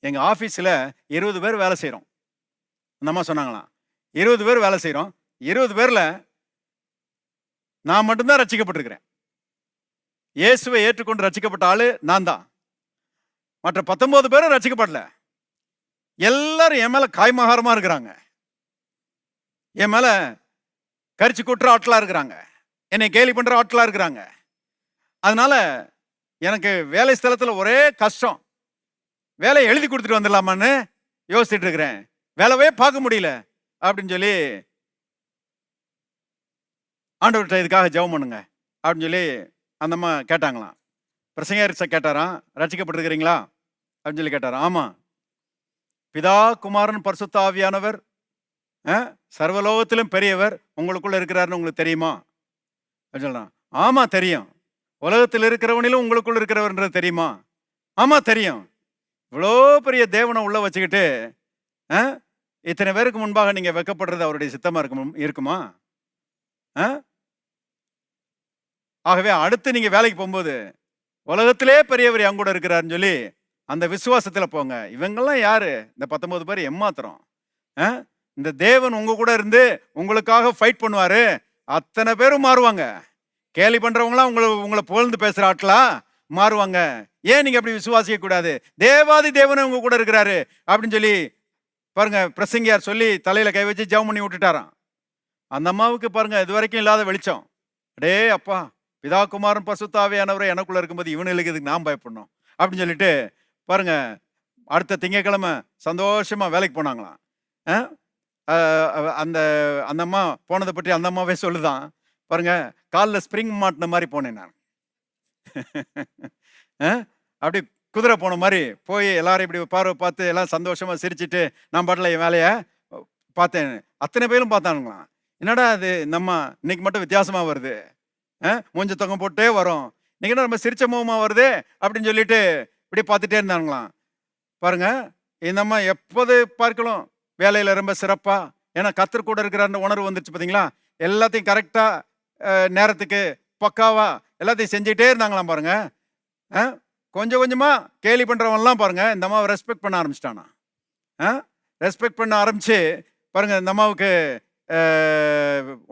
எங்க ஆஃபீஸில் 20 பேர் வேலை செய்கிறோம். அந்த அம்மா சொன்னாங்களாம், 20 பேர் வேலை செய்கிறோம், 20 பேர்ல நான் மட்டும்தான் ரட்சிக்கப்பட்டிருக்கிறேன். இயேசுவை ஏற்றுக்கொண்டு ரட்சிக்கப்பட்ட ஆளு நான் தான். மற்ற 19 பேரும் ரட்சிக்கப்படல. எல்லாரும் என் மேல காய்மகாரமா இருக்கிறாங்க, என் மேல கரிச்சு கொட்டுற ஆட்களா இருக்கிறாங்க, என்னை கேலி பண்ற ஆட்களா இருக்கிறாங்க. அதனால எனக்கு வேலை ஸ்தலத்தில் ஒரே கஷ்டம், வேலையை எழுதி கொடுத்துட்டு வந்துடலாமான்னு யோசிச்சுட்டு இருக்கிறேன், வேலையே பார்க்க முடியல அப்படின்னு சொல்லி ஆண்டவர்கிட்ட இதுக்காக ஜெபம் பண்ணுங்க அப்படின்னு சொல்லி அந்த அம்மா கேட்டாங்களாம். பிரசங்கியார் கேட்டாராம், ரட்சிக்கப்பட்டிருக்கிறீங்களா அப்படின்னு சொல்லி கேட்டாராம். ஆமா, பிதா குமாரன் பரிசுத்த ஆவியானவர் சர்வலோகத்திலும் பெரியவர் உங்களுக்குள்ள இருக்கிறாருன்னு உங்களுக்கு தெரியுமா அப்படின்னு சொல்றான். ஆமா தெரியும். உலகத்தில் இருக்கிறவனிலும் உங்களுக்குள்ள இருக்கிறவர்ன்றது தெரியுமா? ஆமா தெரியும். இவ்வளோ பெரிய தேவனை உள்ள வச்சுக்கிட்டு இத்தனை பேருக்கு முன்பாக நீங்க வெக்கப்படுறது அவருடைய சித்தமா இருக்குமா? ஆகவே அடுத்து நீங்க வேலைக்கு போகும்போது உலகத்திலே பெரியவர் என் கூட இருக்கிறாருன்னு சொல்லி அந்த விசுவாசத்துல போங்க. இவங்கெல்லாம் யாரு? இந்த 19 பேர் எம்மாத்திரம். இந்த தேவன் உங்க கூட இருந்து உங்களுக்காக ஃபைட் பண்ணுவாரு, அத்தனை பேரும் மாறுவாங்க. கேலி பண்றவங்களாம் உங்களை புகழ்ந்து பேசுற ஆட்களா மாறுவாங்க. ஏன் நீங்க அப்படி விசுவாசிக்க கூடாது? தேவாதி தேவன் உங்க கூட இருக்கிறாரு அப்படின்னு சொல்லி பாருங்க, பிரசங்கியார் சொல்லி தலையில கை வச்சு ஜெபம் பண்ணி விட்டுட்டாராம். அந்த அம்மாவுக்கு பாருங்க இது வரைக்கும் இல்லாத வெளிச்சம். அடே அப்பா, பிதா குமாரன் பரிசுத்த ஆவியானவரே எனக்குள்ள இருக்கும்போது இவனுக்கு இதுக்கு நான் பயப்படணும் அப்படின்னு சொல்லிட்டு பாருங்க, அடுத்த திங்கட்கிழமை சந்தோஷமா வேலைக்கு போனாங்களாம். அந்த அந்த அம்மா போனதை பற்றி அந்த அம்மாவே சொல்லுதான் பாருங்க, காலில் ஸ்ப்ரிங் மாட்டின மாதிரி போனேன் நான். அப்படி குதிரை போன மாதிரி போய் எல்லாரும் இப்படி பார்வை பார்த்து எல்லாம் சந்தோஷமா சிரிச்சிட்டு நான் பாட்டில் என் வேலையை பார்த்தேன். அத்தனை பேரும் பார்த்தானுங்களாம். என்னடா அது நம்ம இன்னைக்கு மட்டும் வித்தியாசமா வருது, மூஞ்ச தொங்க போட்டே வரும், இன்னைக்கு என்ன நம்ம சிரிச்ச முகமா வருது அப்படின்னு சொல்லிட்டு இப்படி பார்த்துட்டே இருந்தானுங்களாம். பாருங்க, இந்த அம்மா எப்போது பார்க்கலாம் வேலையில ரொம்ப சிறப்பா, ஏன்னா கத்தர் கூட இருக்கிறாருன்னு உணர்வு வந்துருச்சு பார்த்தீங்களா. எல்லாத்தையும் கரெக்டா நேரத்துக்கு பக்காவா எல்லாத்தையும் செஞ்சுட்டே இருந்தாங்களாம். பாருங்க, கொஞ்சம் கொஞ்சமா கேலி பண்றவன்லாம் பாருங்க இந்த அம்மாவை ரெஸ்பெக்ட் பண்ண ஆரம்பிச்சிட்டானா. ரெஸ்பெக்ட் பண்ண ஆரம்பிச்சு பாருங்க, இந்த அம்மாவுக்கு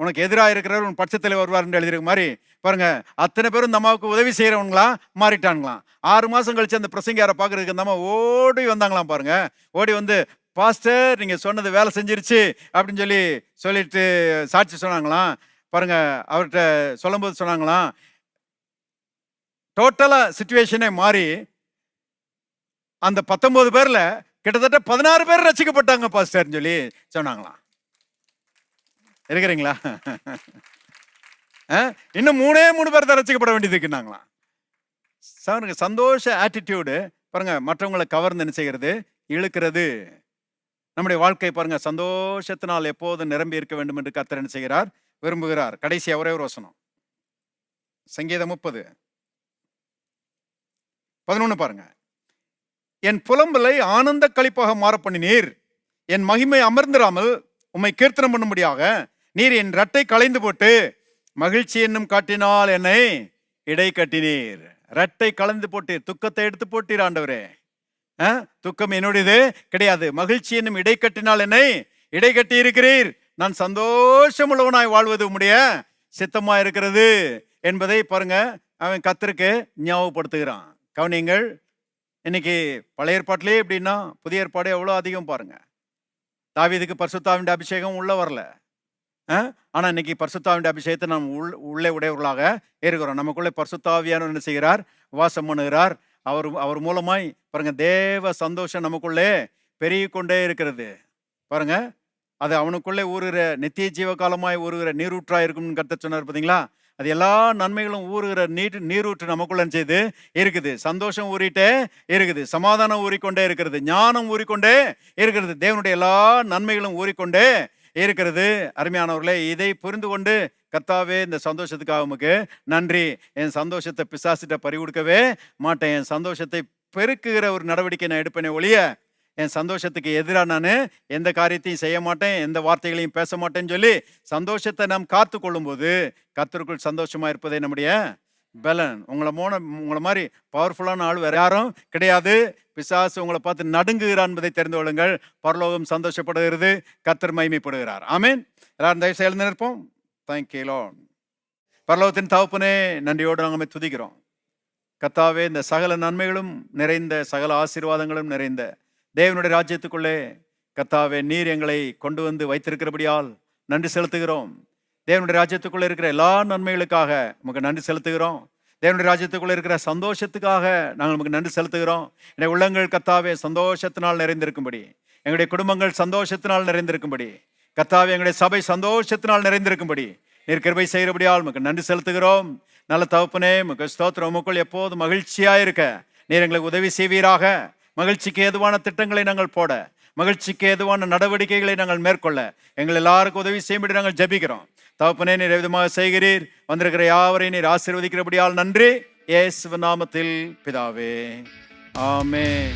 உனக்கு எதிராக இருக்கிறவர் உன் பட்சத்தில் வருவார்னு எழுதிருக்க மாதிரி பாருங்க, அத்தனை பேரும் இந்த அம்மாவுக்கு உதவி செய்யறவங்களா மாறிட்டாங்களாம். 6 மாசம் கழிச்சு அந்த பிரசங்கியாரை பார்க்கறதுக்கு இந்த அம்மா ஓடி வந்தாங்களாம். பாருங்க, ஓடி வந்து பாஸ்டர் நீங்க சொன்னது வேலை செஞ்சிருச்சு அப்படின்னு சொல்லிட்டு சாட்சி சொன்னாங்களாம். பாருங்க, அவர்கிட்ட சொல்லும்போது சொன்னாங்களாம், டோட்டலா சிச்சுவேஷனே மாறி அந்த 19 பேர்ல கிட்டத்தட்ட 16 பேர் ரசிக்கப்பட்டாங்க பாஸ்டர்னு சொல்லி சொன்னாங்களாம். இருக்கிறீங்களா? இன்னும் 3 பேர் தான் ரசிக்கப்பட வேண்டியது இருக்குன்னாங்களாம். சந்தோஷ ஆட்டிடியூடு பாருங்க, மற்றவங்களை கவர்ந்து என்ன செய்கிறது, இழுக்கிறது. நம்முடைய வாழ்க்கை பாருங்க சந்தோஷத்தினால் எப்போதும் நிரம்பி இருக்க வேண்டும் என்று கர்த்தர் என்ன செய்கிறார், விரும்புகிறார். கடைசி ஒரே ஒரு வசனம், சங்கீதம் 30:11 பாருங்க. என் புலம்பலை ஆனந்த களிப்பாக மாற பண்ணினீர், என் மகிமை அமர்ந்திராமல் உம்மை கீர்த்தனம் பண்ணும்படியாக நீர் என் ரட்டை களைந்து போட்டு மகிழ்ச்சி என்னும் காட்டினால் என்னை இடை கட்டினீர். ரட்டை கலந்து போட்டு துக்கத்தை எடுத்து போட்டீர் ஆண்டவரே. துக்கம் என்னுடையது கிடையாது, மகிழ்ச்சி என்னும் இடை கட்டினால் என்னை இடை கட்டி இருக்கிறீர். நான் சந்தோஷம் உள்ளவனாய் வாழ்வது உம்முடைய சித்தமா இருக்கிறது என்பதை பாருங்க அவன் கர்த்தருக்கு ஞாபகப்படுத்துகிறான். கவனிங்கள், இன்னைக்கு பழைய ஏற்பாட்டிலே எப்படின்னா புதிய ஏற்பாடு எவ்வளோ அதிகம் பாருங்க. தாவீதுக்கு பரிசுத்தாவின் அபிஷேகம் உள்ள வரல, ஆனா இன்னைக்கு பரிசுத்தாவின் அபிஷேகத்தை நாம் உள்ளே உடையவர்களாக இருக்கிறோம். நமக்குள்ளே பரிசுத்தாவியானவர் என்ன செய்கிறார், வாசம் பண்ணுகிறார். அவர் மூலமாய் பாருங்க தேவ சந்தோஷம் நமக்குள்ளே பெருகி கொண்டே இருக்கிறது. பாருங்க, அது அவனுக்குள்ளே ஊறுகிற நித்திய ஜீவகாலமாய் ஊறுகிற நீரூற்றாய் இருக்கும்னு கர்த்தர் சொன்னார் பார்த்தீங்களா. அது எல்லா நன்மைகளும் ஊறுகிற நீரூற்று நமக்குள்ள செய்து இருக்குது. சந்தோஷம் ஊறிட்டே இருக்குது, சமாதானம் ஊறிக்கொண்டே இருக்கிறது, ஞானம் ஊறிக்கொண்டே இருக்கிறது, தேவனுடைய எல்லா நன்மைகளும் ஊறிக்கொண்டே இருக்கிறது. அருமையானவர்களே, இதை புரிந்து கொண்டு கர்த்தாவே இந்த சந்தோஷத்துக்காக உமக்கு நன்றி, என் சந்தோஷத்தை பிசாசிட்ட பறி கொடுக்கவே மாட்டேன், என் சந்தோஷத்தை பெருக்குகிற ஒரு நடவடிக்கை நான் எடுப்பேனே ஒழிய என் சந்தோஷத்துக்கு எதிராக நான் எந்த காரியத்தையும் செய்ய மாட்டேன், எந்த வார்த்தைகளையும் பேச மாட்டேன்னு சொல்லி சந்தோஷத்தை நாம் காத்து கொள்ளும் போது கர்த்தருக்குள் சந்தோஷமா இருப்பதே நம்முடைய பலன். உங்களை மாதிரி பவர்ஃபுல்லான ஆள் வேற யாரும் கிடையாது. பிசாசு உங்களை பார்த்து நடுங்குகிறார் என்பதை தெரிந்து கொள்ளுங்கள். பரலோகம் சந்தோஷப்படுகிறது, கர்த்தர் மகிமைப்படுகிறார். ஆமென். எல்லாரும் தயவு செய்து எழுந்து நிற்போம். Thank you Lord. பரலோகத்தின் தகப்பனே, நன்றியோடு நாங்கள் துதிக்கிறோம். கர்த்தாவே, இந்த சகல நன்மைகளும் நிறைந்த சகல ஆசீர்வாதங்களும் நிறைந்த தேவனுடைய ராஜ்யத்துக்குள்ளே கர்த்தாவே நீர் எங்களை கொண்டு வந்து வைத்திருக்கிறபடியால் நன்றி செலுத்துகிறோம். தேவனுடைய ராஜ்யத்துக்குள்ளே இருக்கிற எல்லா நன்மைகளுக்காக நமக்கு நன்றி செலுத்துகிறோம். தேவனுடைய ராஜ்யத்துக்குள்ளே இருக்கிற சந்தோஷத்துக்காக நாங்கள் நமக்கு நன்றி செலுத்துகிறோம். என்னுடைய உள்ளங்கள் கர்த்தாவே சந்தோஷத்தினால் நிறைந்திருக்கும்படி, எங்களுடைய குடும்பங்கள் சந்தோஷத்தினால் நிறைந்திருக்கும்படி, கர்த்தாவே எங்களுடைய சபை சந்தோஷத்தினால் நிறைந்திருக்கும்படி நீர் கிருபை செய்கிறபடியால் நமக்கு நன்றி செலுத்துகிறோம். நல்ல தகப்பனே, நமக்கு ஸ்தோத்திரம். உமக்குள் எப்போது மகிழ்ச்சியாக இருக்க நீர் எங்களுக்கு உதவி செய்வீராக. மகிழ்ச்சிக்கு ஏதுவான திட்டங்களை நாங்கள் போட, மகிழ்ச்சிக்கு ஏதுவான நடவடிக்கைகளை நாங்கள் மேற்கொள்ள எங்கள் எல்லாருக்கும் உதவி செய்யும்படி நாங்கள் ஜெபிக்கிறோம். தகப்பனே, நீர் விதமாக செய்கிறீர். வந்திருக்கிற யாவரையும் நீர் ஆசீர்வதிக்கிறபடியால் நன்றி. இயேசுவின் நாமத்தில் பிதாவே, ஆமென்.